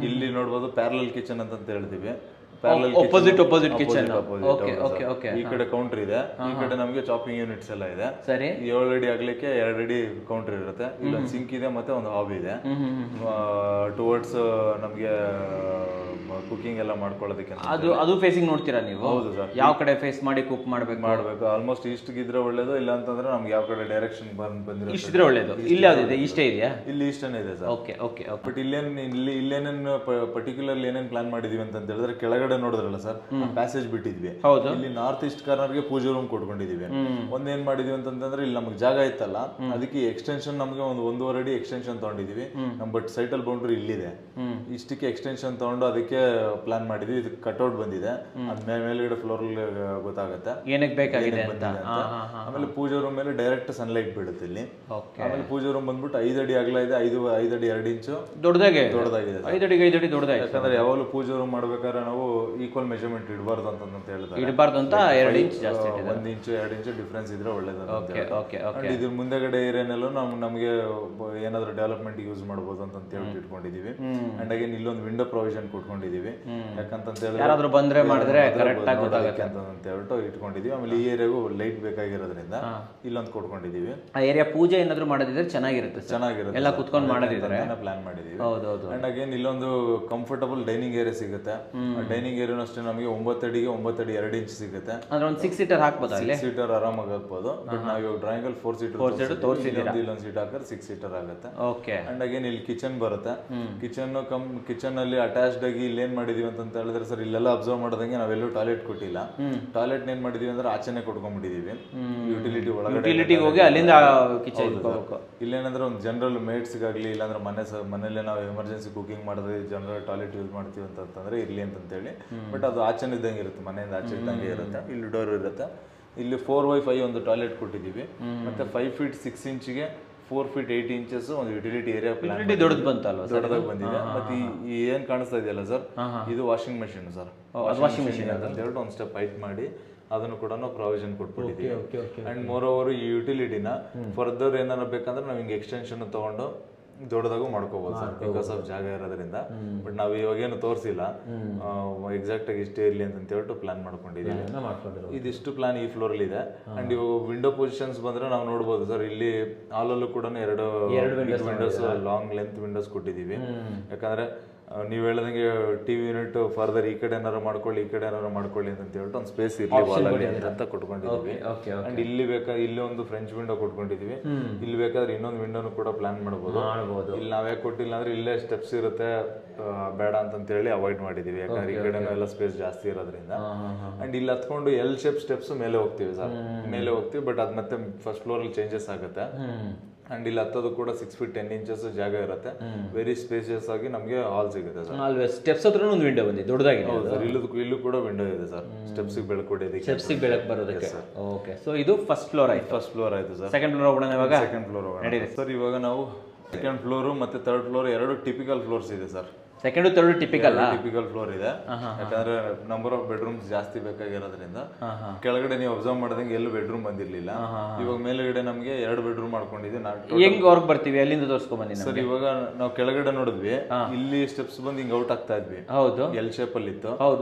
ಇಲ್ಲಿ ನೋಡಬಹುದು ಪ್ಯಾರಲಲ್ ಕಿಚನ್ ಅಂತ ಹೇಳ್ತೀವಿ. opposite kitchen. Okay. ಈ ಕಡೆ ಕೌಂಟರ್ ಇದೆ, ಈ ಕಡೆ ನಮಗೆ ಚಾಪಿಂಗ್ ಯೂನಿಟ್ಸ್ ಎಲ್ಲ ಇದೆ. ಸರಿ. 7 ಅಡಿ ಆಗ್ಲಿಕ್ಕೆ 2 ಅಡಿ ಕೌಂಟರ್ ಇರುತ್ತೆ. ಇಲ್ಲೊಂದು ಸಿಂಕ್ ಇದೆ, ಮತ್ತೆ ಒಂದು ಹಾಬ್ ಇದೆ. ಟುವರ್ಡ್ಸ್ ನಮಗೆ ಕುಕಿಂಗ್ ಎಲ್ಲ ಮಾಡ್ಕೊಳ್ಳೋದಕ್ಕೆ ಅದು ಫೇಸಿಂಗ್ ನೋಡ್ತೀರಾ ನೀವು? ಹೌದು ಸರ್. ಯಾವ ಕಡೆ ಫೇಸ್ ಮಾಡಿ ಕುಕ್ ಮಾಡ್ಬೇಕು ಆಲ್ಮೋಸ್ಟ್ ಈಸ್ಟ್ ಇದ್ರೆ ಒಳ್ಳೇದು, ಇಲ್ಲ ಅಂತಂದ್ರೆ ನಮ್ಗೆ ಯಾವ ಕಡೆ ಡೈರೆಕ್ಷನ್ ಬಂದಿರೋ ಇಷ್ಟಿದ್ರೆ ಒಳ್ಳೇದು. ಇಲ್ಲಿ ಯಾವ್ದಿದೆ? ಇಷ್ಟೇ ಇದೆಯಾ? ಇಲ್ಲಿ ಇಷ್ಟನೇ ಇದೆ ಸರ್. ಓಕೆ. ಬಟ್ ಇಲ್ಲೇನೇನು ಪರ್ಟಿಕ್ಯುಲರ್ ಏನೇನ್ ಪ್ಲಾನ್ ಮಾಡಿದೀವಿ ಅಂತ ಹೇಳಿದ್ರೆ, ಕೆಳಗಡೆ ನೋಡಿದ್ರಲ್ಲ ಸರ್, ಪ್ಯಾಸೇಜ್ ಬಿಟ್ಟಿದ್ವಿ. ಇಲ್ಲಿ ನಾರ್ತ್ ಈಸ್ಟ್ ಕಾರ್ನರ್ಗೆ ಪೂಜೆ ರೂಮ್ ಕೊಟ್ಕೊಂಡಿದೀವಿ. ಒಂದೇನ್ ಮಾಡಿದೀವಿ ಅಂತಂದ್ರೆ, ಇಲ್ಲಿ ನಮ್ಗೆ ಜಾಗ ಇತ್ತಲ್ಲ, ಅದಕ್ಕೆ ಎಕ್ಸ್ಟೆನ್ಷನ್ ನಮ್ಗೆ ಒಂದು 1.5 ಅಡಿ ಎಕ್ಸ್ಟೆನ್ಷನ್ ತಗೊಂಡಿದೀವಿ. ಬಟ್ ಸೈಟಲ್ ಬೌಂಡ್ರಿ ಇಲ್ಲಿದೆ, ಇಷ್ಟಕ್ಕೆ ಎಕ್ಸ್ಟೆನ್ಷನ್ ತಗೊಂಡು ಅದಕ್ಕೆ ಪ್ಲಾನ್ ಮಾಡಿದ್ವಿ. ಇದು ಕಟ್ಔಟ್ ಬಂದಿದೆ, ಅದ್ ಮೇಲ್ಗಡೆ ಫ್ಲೋರ್ ಗೊತ್ತಾಗುತ್ತೆ ಏನಕ್ಕೆ ಬೇಕಾಗಿದೆ ಅಂತ. ಆಮೇಲೆ ಪೂಜಾ ರೂಮ್ ಮೇಲೆ ಡೈರೆಕ್ಟ್ ಸನ್ಲೈಟ್ ಬೀಳುತ್ತೆ ಇಲ್ಲಿ. ಆಮೇಲೆ ಪೂಜಾ ರೂಮ್ ಬಂದ್ಬಿಟ್ಟು 5 ಅಡಿ ಅಗಲ ಇದೆ, 5 ಅಡಿ 2 ಇಂಚು ದೊಡ್ಡದಾಗಿದೆ. 5 ಅಡಿ ದೊಡ್ಡದಾಗಿದೆ. ಯಾಕಂದ್ರೆ ಯಾವಾಗಲೂ ಪೂಜಾ ರೂಮ್ ಮಾಡ್ಬೇಕಾದ್ರೆ ನಾವು ಈಕ್ವಲ್ ಮೆಜರ್ಮೆಂಟ್ ಇಡಬಾರ್ದು ಅಂತ ಹೇಳ್ತಾರೆ. ಇಡಬಾರ್ದು ಅಂತ 2 ಇಂಚ್ ಜಾಸ್ತಿ ಇಟ್ಟಿದ್ದಾರೆ. 1 ಇಂಚ್ 2 ಇಂಚ್ ಡಿಫ್ರೆನ್ಸ್ ಇದ್ರೆ ಒಳ್ಳೇದು. ಓಕೆ ಇದ್ರ ಮುಂದೆಗಡೆ ಏರಿಯಾನೆಲ್ಲ ನಮಗೆ ಏನಾದ್ರು ಡೆವಲಪ್ಮೆಂಟ್ ಯೂಸ್ ಮಾಡಬಹುದು ಅಂತ ಹೇಳಿ ಇಟ್ಕೊಂಡಿದೀವಿ. ಅಂಡ್ ಅಗೇನ್ ಇಲ್ಲೊಂದು ವಿಂಡೋ ಪ್ರೊವಿಷನ್ ಕೊಟ್ಕೊಂಡಿದೀವಿ. ಯಾಕಂತ ಹೇಳಿದ್ರೆ ಯಾರಾದ್ರೂ ಬಂದ್ರೆ ಮಾಡಿದ್ರೆ ಕರೆಕ್ಟ್ ಆಗಿ ಗೊತ್ತಾಗುತ್ತೆ ಅಂತ ಹೇಳ್ಬಿಟ್ಟು ಇಟ್ಕೊಂಡಿದೀವಿ. ಆಮೇಲೆ ಈ ಏರಿಯಾಗೂ ಲೈಟ್ ಬೇಕಾಗಿರೋದ್ರಿಂದ ಇಲ್ಲೊಂದು ಕೊಟ್ಕೊಂಡಿದೀವಿ. ಆ ಏರಿಯಾ ಪೂಜೆ ಏನಾದ್ರು ಮಾಡೋದಿದ್ರೆ ಚೆನ್ನಾಗಿರುತ್ತೆ ಎಲ್ಲ ಕುತ್ಕೊಂಡು ಮಾಡೋದಿದ್ರೆ ಪ್ಲಾನ್ ಮಾಡಿದೀವಿ. ಹೌದೌದು. ಅಂಡ್ ಅಗೇನ್ ಇಲ್ಲೊಂದು ಕಂಫರ್ಟಬಲ್ ಡೈನಿಂಗ್ ಏರಿಯಾ ಸಿಗುತ್ತೆ. ಡೈನಿಂಗ್ ಏರಿಯಾ ಅಷ್ಟೇ ನಮಗೆ 9 ಅಡಿಗೆ 9 ಅಡಿ 2 ಇಂಚ್ ಸಿಗುತ್ತೆ. ಅಂದ್ರೆ ಒಂದು 6 ಸೀಟರ್ ಹಾಕ್ಬೋದು ಅಲ್ಲಿ. 6 ಸೀಟರ್ ಆರಾಮಾಗಿ ಹಾಕ್ಬೋದು. ಬಟ್ ನಾವು ಇವಾಗ ಡ್ರಾಯಿಂಗ್ ಅಲ್ಲಿ 4 ಸೀಟರ್ ತೋರಿಸಿದ್ದೀರಾ. ಇಲ್ಲೊಂದು ಸೀಟ್ ಹಾಕಿದ್ರೆ 6 ಸೀಟರ್ ಆಗುತ್ತೆ. ಓಕೆ. ಅಂಡ್ ಅಗೇನ್ ಇಲ್ಲಿ ಕಿಚನ್ ಬರುತ್ತೆ. ಕಿಚನ್ ಅಲ್ಲಿ ಅಟ್ಯಾಚ್ಡ್ ಆಗಿ ಇಲ್ಲಿ ಏನ್ ಮಾಡಿದೀವಿ ಅಂತ ಹೇಳಿದ್ರೆ ಸರ್, ಇಲ್ಲೆಲ್ಲ ಅಬ್ಸರ್ವ್ ಮಾಡೋದಂಗೆ ನಾವೆಲ್ಲೂ ಟಾಯ್ಲೆಟ್ ಕೊಟ್ಟಿಲ್ಲ. ಟಾಯ್ಲೆಟ್ ಏನ್ ಮಾಡಿದೀವಿ ಅಂದ್ರೆ ಆಚೆನೆ ಕೊಟ್ಕೊಂಡ್ಬಿಟ್ಟಿದೀವಿ. ಯುಟಿಲಿಟಿ ಒಳಗಡೆ ಹೋಗಿ ಅಲ್ಲಿಂದ ಕಿಚನ್. ಇಲ್ಲೇನಂದ್ರೆ ಒಂದು ಜನರಲ್ ಮೇಡ್ಸ್ಗಾಗ್ಲಿ ಇಲ್ಲಾಂದ್ರೆ ಮನೇಲಿ ನಾವು ಎಮರ್ಜೆನ್ಸಿ ಕುಕಿಂಗ್ ಮಾಡಿದ್ರೆ ಜನರಲ್ ಟಾಯ್ಲೆಟ್ ಯೂಸ್ ಮಾಡ್ತೀವಿ ಅಂತಂದ್ರೆ ಇರ್ಲಿ ಅಂತೇಳಿ. ಬಟ್ ಅದು ಆಚೆನ ಇದ್ದಂಗೆ ಇರುತ್ತೆ, ಮನೆಯಿಂದ ಆಚೆ ಇದ್ದಂಗೆ ಇರುತ್ತೆ. ಇಲ್ಲಿ ಡೋರ್ ಇರುತ್ತೆ. ಇಲ್ಲಿ 4x5 ಒಂದು ಟಾಯ್ಲೆಟ್ ಕೊಟ್ಟಿದ್ದೀವಿ. ಮತ್ತೆ 5 feet 6 ಇಂಚಿಗೆ 4 feet 8 inches ಒಂದು ಯುಟಿಲಿಟಿ ಏರಿಯಾ ಪ್ಲಾನ್ ದೊಡ್ಡದು ಬಂತಲ್ವಾ? ದೊಡ್ಡದಾಗಿ ಬಂದಿದೆ. ಮತ್ತೆ ಈ ಏನ್ ಕಾಣಿಸ್ತಾ ಇದೆಯಲ್ಲ ಸರ್, ಇದು washing machine sir. Washing machine ಅಂತ ಹೇಳ್ಬಿಟ್ಟು ಒಂದು ಸ್ಟೆಪ್ ಹೈಟ್ ಮಾಡಿ ಅದನ್ನು ಕೂಡ ನಾವು ಪ್ರಾವಿಷನ್ ಕೊಟ್ಬಿಟ್ಟಿದ್ದೀವಿ. ಅಂಡ್ ಮೋರ್ ಓವರ್ ಈ ಯುಟಿಲಿಟಿನ ಫರ್ದರ್ ಏನಾರ ಬೇಕಂದ್ರೆ ನಾವು ಹಿಂಗೆ ಎಕ್ಸ್ಟೆನ್ಷನ್ ತಗೊಂಡು ದೊಡ್ಡದಾಗೂ ಮಾಡ್ಕೋಬಹುದು ಸರ್, ಬಿಕಾಸ್ ಆಫ್ ಜಾಗ ಇರೋದ್ರಿಂದ. ಬಟ್ ನಾವು ಇವಾಗೇನು ತೋರಿಸಿಲ್ಲ, ಎಕ್ಸಾಕ್ಟ್ ಆಗಿ ಇಷ್ಟೇ ಇರಲಿ ಅಂತ ಹೇಳ್ಬಿಟ್ಟು ಪ್ಲಾನ್ ಮಾಡ್ಕೊಂಡಿದ್ದೀವಿ. ಇದಿಷ್ಟು ಪ್ಲಾನ್ ಈ ಫ್ಲೋರ್ ಅಲ್ಲಿ ಇದೆ. ಅಂಡ್ ಇವಾಗ ವಿಂಡೋ ಪೊಸಿಷನ್ಸ್ ಬಂದ್ರೆ ನಾವು ನೋಡಬಹುದು ಸರ್, ಇಲ್ಲಿ ಹಾಲಲ್ಲೂ ಕೂಡ ಎರಡು ವಿಂಡೋಸ್, ಲಾಂಗ್ ಲೆಂತ್ ವಿಂಡೋಸ್ ಕೊಟ್ಟಿದ್ದೀವಿ. ಯಾಕಂದ್ರೆ ನೀವು ಹೇಳ್ದಂಗೆ ಟಿವಿ ಯೂನಿಟ್ ಫರ್ದರ್ ಈ ಕಡೆ ಏನಾರು ಮಾಡ್ಕೊಳ್ಳಿ, ಈ ಕಡೆ ಏನಾರು ಮಾಡ್ಕೊಳ್ಳಿ ಅಂತ ಹೇಳ್ಬಿಟ್ಟು ಒಂದು ಸ್ಪೇಸ್ ಇರಲಿ ಅಂತ ಕೊಟ್ಕೊಂಡಿದ್ದೀವಿ. ಅಂಡ್ ಇಲ್ಲಿ ಇಲ್ಲಿ ಒಂದು ಫ್ರೆಂಚ್ ವಿಂಡೋ ಕೊಟ್ಕೊಂಡಿದೀವಿ. ಇಲ್ಲಿ ಬೇಕಾದ್ರೆ ಇನ್ನೊಂದು ವಿಂಡೋನು ಕೂಡ ಪ್ಲಾನ್ ಮಾಡಬಹುದು. ಇಲ್ಲಿ ನಾವೇ ಕೊಟ್ಟಿಲ್ಲ ಅಂದ್ರೆ ಇಲ್ಲೇ ಸ್ಟೆಪ್ಸ್ ಇರುತ್ತೆ, ಬೇಡ ಅಂತ ಹೇಳಿ ಅವಾಯ್ಡ್ ಮಾಡಿದೀವಿ. ಯಾಕಂದ್ರೆ ಈ ಕಡೆ ಎಲ್ಲ ಸ್ಪೇಸ್ ಜಾಸ್ತಿ ಇರೋದ್ರಿಂದ. ಅಂಡ್ ಇಲ್ಲಿ ಹತ್ಕೊಂಡು ಎಲ್ ಶೇಪ್ ಸ್ಟೆಪ್ಸ್ ಮೇಲೆ ಹೋಗ್ತೀವಿ ಸರ್, ಮೇಲೆ ಹೋಗ್ತೀವಿ. ಬಟ್ ಅದ್ ಮತ್ತೆ ಫಸ್ಟ್ ಫ್ಲೋರ್ ಅಲ್ಲಿ ಚೇಂಜಸ್ ಆಗುತ್ತೆ. ಅಂಡ್ ಇಲ್ಲಿ ಹತ್ತೋದು ಕೂಡ 6 feet 10 inches ಜಾಗ ಇರುತ್ತೆ. ವೆರಿ ಸ್ಪೇಸಿಯಸ್ ಆಗಿ ನಮಗೆ ಹಾಲ್ ಸಿಗುತ್ತೆ ಸರ್. ಸ್ಟೆಪ್ಸ್ ಹತ್ರ ಒಂದು ವಿಂಡೋ ಬಂದಿದೆ, ದೊಡ್ಡದಾಗಿದೆ. ಹೌದು ಸರ್, ಇಲ್ಲೂ ಕೂಡ ವಿಂಡೋ ಇದೆ ಸರ್, ಸ್ಟೆಪ್ಸ್ ಬೆಳಕು ಕೊಡೋದಕ್ಕೆ, ಸ್ಟೆಪ್ಸ್ ಬೆಳಕು ಬರೋದಕ್ಕೆ. ಓಕೆ. ಸೊ ಇದು ಫಸ್ಟ್ ಫ್ಲೋರ್ ಆಯ್ತು. ಫಸ್ಟ್ ಫ್ಲೋರ್ ಆಯ್ತು ಸರ್. ಸೆಕೆಂಡ್ ಫ್ಲೋರ್ ಹೋಗೋಣ ಇವಾಗ. ಸೆಕೆಂಡ್ ಫ್ಲೋರ್ ಹೋಗೋಣ ಸರ್. ಇವಾಗ ನಾವು ಸೆಕೆಂಡ್ ಫ್ಲೋರ್ ಮತ್ತೆ ಥರ್ಡ್ ಫ್ಲೋರ್ ಎರಡು ಟಿಪಿಕಲ್ ಫ್ಲೋರ್ಸ್ ಇದೆ sir. Second third typical floor ಇದೆ. ಯಾಕಂದ್ರೆ ನಂಬರ್ ಆಫ್ ಬೆಡ್ರೂಮ್ಸ್ ಜಾಸ್ತಿ ಬೇಕಾಗಿರೋದ್ರಿಂದ ಕೆಳಗಡೆ ನೀವು ಅಬ್ಸರ್ವ್ ಮಾಡಿದಂಗೆ ಎಲ್ಲೂ ಬೆಡ್ರೂಮ್ ಬಂದಿರ್ಲಿಲ್ಲ. ಇವಾಗ ಮೇಲ್ಗಡೆ ನಮ್ಗೆ 2 ಬೆಡ್ರೂಮ್ ಮಾಡ್ಕೊಂಡಿದ್ವಿ. ಹೆಂಗ್ ಹೊರಗೆ ಬರ್ತೀವಿ ಅಲ್ಲಿಂದ ತೋರಿಸ್ಕೊಂಡ್ ಬಂದಿ ಸರ್. ಇವಾಗ ನಾವು ಕೆಳಗಡೆ ನೋಡಿದ್ವಿ, ಇಲ್ಲಿ ಸ್ಟೆಪ್ಸ್ ಬಂದು ಹಿಂಗ್ ಔಟ್ ಆಗ್ತಾ ಇದ್ವಿ. ಹೌದು, ಎಲ್ ಶೇಪ್ ಅಲ್ಲಿ ಇತ್ತು.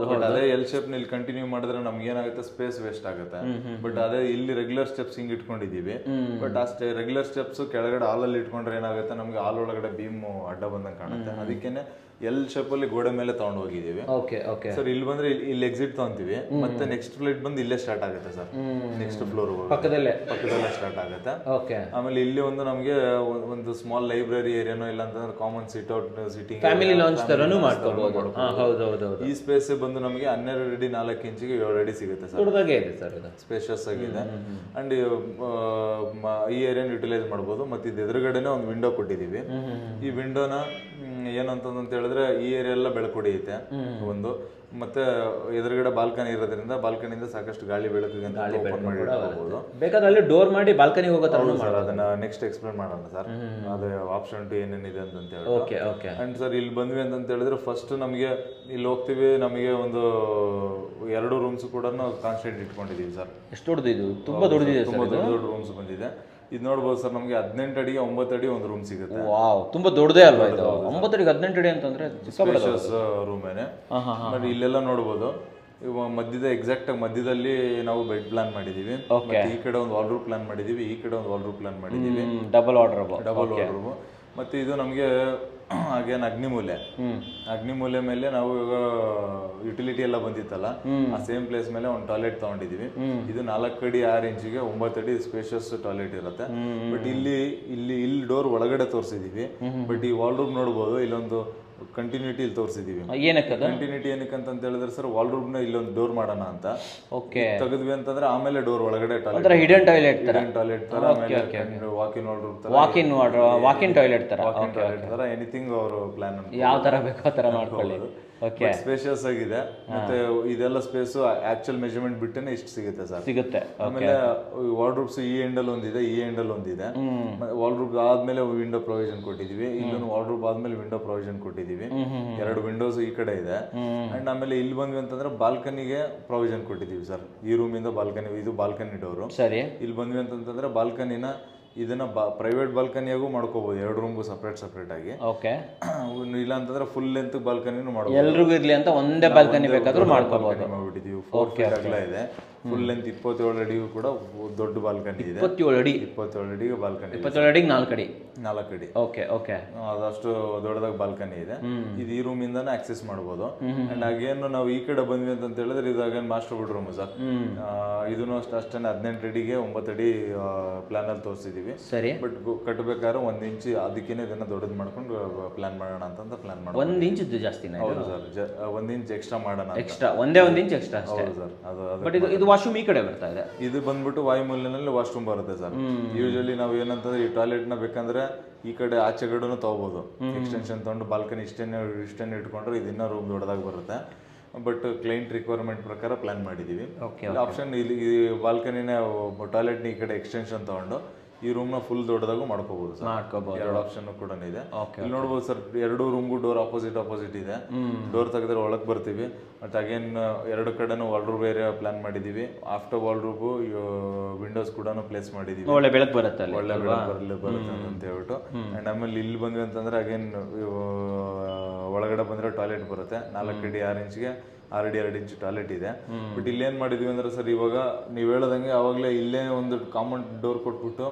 ಅದೇ ಎಲ್ ಶೇಪ್ ನಲ್ಲಿ ಕಂಟಿನ್ಯೂ ಮಾಡಿದ್ರೆ ನಮ್ಗೆ ಏನಾಗುತ್ತೆ, ಸ್ಪೇಸ್ ವೇಸ್ಟ್ ಆಗುತ್ತೆ. ಬಟ್ ಅದೇ ಇಲ್ಲಿ ರೆಗ್ಯುಲರ್ ಸ್ಟೆಪ್ಸ್ ಹಿಂಗ್ ಇಟ್ಕೊಂಡಿದೀವಿ. ಬಟ್ ಅಷ್ಟೇ ರೆಗ್ಯುಲರ್ ಸ್ಟೆಪ್ಸ್ ಕೆಳಗಡೆ ಹಾಲ್ ಅಲ್ಲಿ ಇಟ್ಕೊಂಡ್ರೆ ಏನಾಗುತ್ತೆ, ನಮ್ಗೆ ಹಾಲ್ ಒಳಗಡೆ ಬೀಮ್ ಅಡ್ಡ ಬಂದಂಗೆ ಕಾಣುತ್ತೆ. ಅದಕ್ಕೇನೆ ಎಲ್ ಶೇಪ್ ಅಲ್ಲಿ ಗೋಡೆ ಮೇಲೆ ತಗೊಂಡು ಹೋಗಿದೀವಿ. ಸರ್ ಇಲ್ಲಿ ಬಂದ್ರೆ ಇಲ್ಲಿ ಎಕ್ಸಿಟ್ ತಗೊಂತೀವಿ. ಮತ್ತೆ ನೆಕ್ಸ್ಟ್ ಫ್ಲೈಟ್ ಬಂದು ಇಲ್ಲೇ ಸ್ಟಾರ್ಟ್ ಆಗುತ್ತೆ ಸರ್. ನೆಕ್ಸ್ಟ್ ಫ್ಲೋರ್ ಪಕ್ಕದಲ್ಲೇ ಸ್ಟಾರ್ಟ್ ಆಗುತ್ತೆ. ಆಮೇಲೆ ಇಲ್ಲಿ ಒಂದು ನಮಗೆ ಒಂದು ಸ್ಮಾಲ್ ಲೈಬ್ರರಿ ಏರಿಯಾನೋ ಇಲ್ಲ ಅಂತಂದ್ರೆ ಕಾಮನ್ ಸಿಟ್ ಔಟ್ ಸಿಟಿಂಗ್ ಫ್ಯಾಮಿಲಿ ಲಾಂಚ್ ತರನು ಮಾಡ್ಕೋಬಹುದು. ಈ ಸ್ಪೇಸ್ ಬಂದು ನಮಗೆ 12 ಅಡಿ 4 ಇಂಚಿಗೆ 7 ಅಡಿ ಸಿಗುತ್ತೆ ಸರ್. ದೊಡ್ಡದಾಗೆ ಇದೆ ಸರ್, ಇದು ಸ್ಪೇಷಿಯಸ್ ಆಗಿದೆ. ಅಂಡ್ ಈ ಏರಿಯಾನ ಯುಟಿಲೈಸ್ ಮಾಡಬಹುದು. ಮತ್ತೆ ಇದು ಎದುರುಗಡೆನೆ ಒಂದು ವಿಂಡೋ ಕೊಟ್ಟಿದೀವಿ. ಈ ವಿಂಡೋನ ಏನಂತ ಹೇಳಿದ್ರೆ ಈ ಏರಿಯಾ ಎಲ್ಲ ಬೆಳಕು ಹೊಡೆಯುತ್ತೆ ಒಂದು. ಮತ್ತೆ ಎದುರುಗಡೆ ಬಾಲ್ಕನಿ ಇರೋದ್ರಿಂದ ಬಾಲ್ಕನಿಯಿಂದ ಸಾಕಷ್ಟು ಗಾಳಿ ಬೆಳಕಿಗೆ ಓಪನ್ ಮಾಡಿ ಇಡಬಹುದು. ಬೇಕಾದ್ರೆ ಅಲ್ಲಿ ಡೋರ್ ಮಾಡಿ ಬಾಲ್ಕನಿ ಹೋಗೋ ತರ ಸರ್. ಅದನ್ನ ನೆಕ್ಸ್ಟ್ ಎಕ್ಸ್ಪ್ಲೇನ್ ಮಾಡೋಣ ಸರ್, ಅದೇ ಆಪ್ಷನ್ ಏನೇನಿದೆ ಅಂತ ಹೇಳಿ. ಅಂಡ್ ಸರ್ ಇಲ್ಲಿ ಬಂದ್ವಿ ಅಂತ ಹೇಳಿದ್ರೆ ಫಸ್ಟ್ ನಮಗೆ ಇಲ್ಲಿ ಹೋಗ್ತೀವಿ, ನಮಗೆ ಒಂದು 2 ರೂಮ್ಸ್ ಕೂಡ ನಾವು ಕಾನ್ಸ್ಟೆಂಟ್ ಇಟ್ಕೊಂಡಿದೀವಿ ಸರ್. ಎಷ್ಟು ದೊಡ್ಡದು ಇದು? ತುಂಬಾ ದೊಡ್ಡದಿದೆ, ತುಂಬಾ ದೊಡ್ಡ ರೂಮ್ಸ್ ಬಂದಿದೆ. ಇದು ನೋಡ್ಬೋದು ಸರ್, ನಮಗೆ 18 ಅಡಿಗೆ 9 ಅಡಿ ಒಂದು ರೂಮ್ ಸಿಗುತ್ತೆ. ವಾವ್, ತುಂಬಾ ದೊಡ್ಡದೇ ಅಲ್ವಾ ಇದು? 9 ಅಡಿಗೆ 18 ಅಡಿ ಅಂತಂದ್ರೆ ಸ್ಪೇಷಿಯಸ್ ರೂಮೇನೆ. ಬಟ್ ಇಲ್ಲೆಲ್ಲ ನೋಡ್ಬೋದು, ಮಧ್ಯದ ಎಕ್ಸಾಕ್ಟ್ ಆಗಿ ಮಧ್ಯದಲ್ಲಿ ನಾವು ಬೆಡ್ ಪ್ಲಾನ್ ಮಾಡಿದೀವಿ. ಈ ಕಡೆ ಒಂದು ವಾಲ್ ಪ್ಲಾನ್ ಮಾಡಿದೀವಿ, ಈ ಕಡೆ ಒಂದು ವಾಲ್ ಪ್ಲಾನ್ ಮಾಡಿದೀವಿ. Double wardrobe. ಮತ್ತೆ ಇದು ನಮಗೆ ಹಾಗೇನು ಅಗ್ನಿಮೂಲೆ ಮೇಲೆ ನಾವು ಇವಾಗ ಯುಟಿಲಿಟಿ ಎಲ್ಲ ಬಂದಿತ್ತಲ್ಲ, ಆ ಸೇಮ್ ಪ್ಲೇಸ್ ಮೇಲೆ ಒಂದು ಟಾಯ್ಲೆಟ್ ತಗೊಂಡಿದೀವಿ. ಇದು 4 ಅಡಿ 6 ಇಂಚಿಗೆ 9 ಅಡಿ ಸ್ಪೇಷಿಯಸ್ ಟಾಯ್ಲೆಟ್ ಇರುತ್ತೆ. ಬಟ್ ಇಲ್ಲಿ ಡೋರ್ ಒಳಗಡೆ ತೋರಿಸಿದೀವಿ. ಬಟ್ ಈ ವಾಲ್ ರೂಮ್ ನೋಡ್ಬೋದು, ಇಲ್ಲೊಂದು ಕಂಟಿನ್ಯೂಟಿ ಇಲ್ಲಿ ತೋರಿಸಿದೀವಿ. ಕಂಟಿನ್ಯೂಟಿ ಏನಕ್ಕೆ ಅಂತ ಹೇಳಿದ್ರೆ ಸರ್, ವಾಲ್ ರೂಮ್ ನ ಇಲ್ಲೊಂದು ಡೋರ್ ಮಾಡೋಣ ಅಂತ ತೆಗೆದ್ವಿ ಅಂತಂದ್ರೆ ಆಮೇಲೆ ಡೋರ್ ಒಳಗಡೆ ಹಿಡನ್ ಟಾಯ್ಲೆಟ್ ತರ, ವಾಕಿನ್ ಟಾಯ್ಲೆಟ್ ತರ ಎನಿಥಿಂಗ್ ಅವರು ಪ್ಲಾನ್ ಯಾವ ತರ ಬೇಕೋ ಆ ತರ ಮಾಡ್ಕೊಳ್ಳಿ. ಓಕೆ ಸ್ಪೇಷಿಯಸ್ ಆಗಿದೆ ಮತ್ತೆ ಇದೆಲ್ಲ ಸ್ಪೇಸ್ ಆಕ್ಚುಯಲ್ ಮೆಜರ್ಮೆಂಟ್ ಬಿಟ್ಟನೆ ಇಷ್ಟು ಸಿಗುತ್ತೆ ಸರ್. ಸಿಗುತ್ತೆ. ಆಮೇಲೆ ವಾರ್ಡ್ರೂಬ್ಸ್ ಈ ಎಂಡಲ್ ಒಂದಿದೆ, ಈ ಎಂಡಲ್ ಒಂದಿದೆ. ವಾರ್ಡ್ರೂಬ್ ಆದ್ಮೇಲೆ ವಿಂಡೋ ಪ್ರೊವಿಷನ್ ಕೊಟ್ಟಿದೀವಿ, ಇಲ್ಲೊಂದು ವಾರ್ಡ್ರೂಬ್ ಆದ್ಮೇಲೆ ವಿಂಡೋ ಪ್ರೊವಿಷನ್ ಕೊಟ್ಟಿದೀವಿ. 2 ವಿಂಡೋಸ್ ಈ ಕಡೆ ಇದೆ. ಅಂಡ್ ಆಮೇಲೆ ಇಲ್ಲಿ ಬಂದ್ವಿ ಅಂತಂದ್ರೆ ಬಾಲ್ಕನಿಗೆ ಪ್ರೊವಿಷನ್ ಕೊಟ್ಟಿದೀವಿ ಸರ್. ಈ ರೂಮ್ ಇಂದ ಬಾಲ್ಕನಿ, ಇದು ಬಾಲ್ಕನಿ ಡೋರು. ಸರಿ. ಇಲ್ಲಿ ಬಂದ್ವಿ ಅಂತಂದ್ರೆ ಬಾಲ್ಕನಿನ ಇದನ್ನ ಪ್ರೈವೇಟ್ ಬಾಲ್ಕನಿಯಾಗೂ ಮಾಡ್ಕೋಬಹುದು, 2 ರೂಮ್ಗೂ ಸಪ್ರೇಟ್ ಆಗಿ. ಓಕೆ. ಇಲ್ಲ ಅಂತಂದ್ರೆ ಫುಲ್ ಲೆಂತ್ ಬಾಲ್ಕನಿನೂ ಮಾಡ್ಬೋದು. ಎಲ್ರಿಗೂ ಇರ್ಲಿ ಅಂತ ಒಂದೇ ಬಾಲ್ಕನಿ ಬೇಕಾದ್ರೂ ಮಾಡ್ಕೋಬಹುದು. ಮಾಡ್ಬಿಟ್ಟಿದೀವಿ. 4 ಫೀಟ್ ಅಗಲ ಇದೆ, ಫುಲ್ ಲೆಂತ್ 27 ಅಡಿಗೂ ಕೂಡ ದೊಡ್ಡ ಬಾಲ್ಕನಿ ಇದೆ. 27 ಅಡಿ 27 ಅಡಿಗೆ ಬಾಲ್ಕನಿ, 27 ಅಡಿಗೆ 4 ಅಡಿ. 4 ಅಡಿ. Okay okay. ಅದಷ್ಟು ದೊಡ್ಡದಾಗಿ ಬಾಲ್ಕನಿ ಇದೆ. ಇದು ಈ ರೂಮ್ ಇಂದಾನೆ ಆಕ್ಸೆಸ್ ಮಾಡಬಹುದು. ಅಂಡ್ ಅಗೇನ್ ನಾವು ಈ ಕಡೆ ಬಂದ್ವಿ ಅಂತ ಹೇಳಿದ್ರೆ ಇದು ಅಗೇನ್ ಮಾಸ್ಟರ್ ಬೆಡ್ರೂಮ್ ಸರ್. ಇದನ್ನು ಅಷ್ಟೇ 18 ಅಡಿಗೆ 9 ಅಡಿ ಪ್ಲಾನ್ ಅಲ್ಲಿ ತೋರಿಸಿದೀವಿ. ಸರಿ. ಬಟ್ ಕಟ್ಟಬೇಕಾದ್ರೆ 1 ಇಂಚ್ ಅದಕ್ಕೇನೆ ಇದನ್ನ ದೊಡ್ಡದು ಮಾಡ್ಕೊಂಡು ಪ್ಲಾನ್ ಮಾಡೋಣ ಅಂತ ಪ್ಲಾನ್ ಮಾಡೋಣ. 1 ಇಂಚ್ ಜಾಸ್ತಿನ? ಹೌದು ಸರ್, 1 ಇಂಚ್ ಎಕ್ಸ್ಟ್ರಾ ಮಾಡೋಣ. ಎಕ್ಸ್ಟ್ರಾ, ಒಂದೇ 1 ಇಂಚ್ ಎಕ್ಸ್ಟ್ರಾ ಅಷ್ಟೇ. ಹೌದು ಸರ್. ಬಟ್ ಇದು ವಾಶ್ರೂಮ್ ಈ ಕಡೆ ಬರ್ತಾ ಇದೆ. ಇದು ಬಂದ್ಬಿಟ್ಟು ವಾಯುಮೂಲ್ಯನಲ್ಲಿ ವಾಶ್ರೂಮ್ ಬರುತ್ತೆ ಸರ್. ಯೂಶಲಿ ನಾವು ಏನಂತಂದ್ರೆ ಈ ಟಾಯ್ಲೆಟ್ ನ ಬೇಕಂದ್ರೆ ಈ ಕಡೆ ಆಚೆ ಕಡೆನೂ ತಗೋಬಹುದು. ಎಕ್ಸ್ಟೆನ್ಷನ್ ತಗೊಂಡು ಬಾಲ್ಕನಿ ಇಷ್ಟೇನೆ ಇಟ್ಕೊಂಡ್ರೆ ಇದನ್ನ ರೂಮ್ ದೊಡ್ಡದಾಗಿ ಬರುತ್ತೆ. ಬಟ್ ಕ್ಲೈಂಟ್ ರಿಕ್ವೈರ್ಮೆಂಟ್ ಪ್ರಕಾರ ಪ್ಲಾನ್ ಮಾಡಿದೀವಿ. ಆಪ್ಷನ್ ಇಲ್ಲಿ ಬಾಲ್ಕನಿನ ಟಾಯ್ಲೆಟ್ ಈ ಕಡೆ ಎಕ್ಸ್ಟೆನ್ಷನ್ ತಗೊಂಡು ಈ ರೂಮ್ ನ ಫುಲ್ ದೊಡ್ಡದಾಗೂ ಮಾಡ್ಕೋಬಹುದು ಸರ್. 2 ಆಪ್ಷನ್ ಕೂಡ ಇದೆ. ಇಲ್ಲಿ ನೋಡಬಹುದು ಸರ್, 2 ರೂಮ್ಗೂ ಡೋರ್ ಆಪೋಸಿಟ್ ಇದೆ. ಡೋರ್ ತೆಗೆದ್ರೆ ಒಳಗ್ ಬರ್ತೀವಿ. ಮತ್ತೆ ಅಗೇನ್ 2 ಕಡೆನೂ ವಾಲ್ಡ್ರೂಬ್ ಏರಿಯಾ ಪ್ಲಾನ್ ಮಾಡಿದೀವಿ. ಆಫ್ಟರ್ ವಾಲ್ಡ್ರೂಬ್ ವಿಂಡೋಸ್ ಕೂಡ ಪ್ಲೇಸ್ ಮಾಡಿದೀವಿ. ಒಳ್ಳೆ ಬೆಳಕು ಬರುತ್ತೆ, ಒಳ್ಳೆ ಬೆಳಕು ಬರುತ್ತೆ ಅಂತ ಹೇಳ್ಬಿಟ್ಟು. ಅಂಡ್ ಆಮೇಲೆ ಇಲ್ಲಿ ಬಂದ್ವಿ ಅಂತಂದ್ರೆ ಅಗೇನ್ ಒಳಗಡೆ ಬಂದ್ರೆ ಟಾಯ್ಲೆಟ್ ಬರುತ್ತೆ. 4 ಅಡಿ 6 ಇಂಚ್ಗೆ 6 ಅಡಿ 2 ಇಂಚ್ ಟಾಯ್ಲೆಟ್ ಇದೆ. ಬಟ್ ಇಲ್ಲೇನ್ ಮಾಡಿದ್ವಿ ಅಂದ್ರೆ ಸರ್, ಇವಾಗ ನೀವು ಹೇಳದಂಗೆ ಅವಾಗಲೇ ಇಲ್ಲೇ ಒಂದು ಕಾಮನ್ ಡೋರ್ ಕೊಟ್ಬಿಟ್ಟು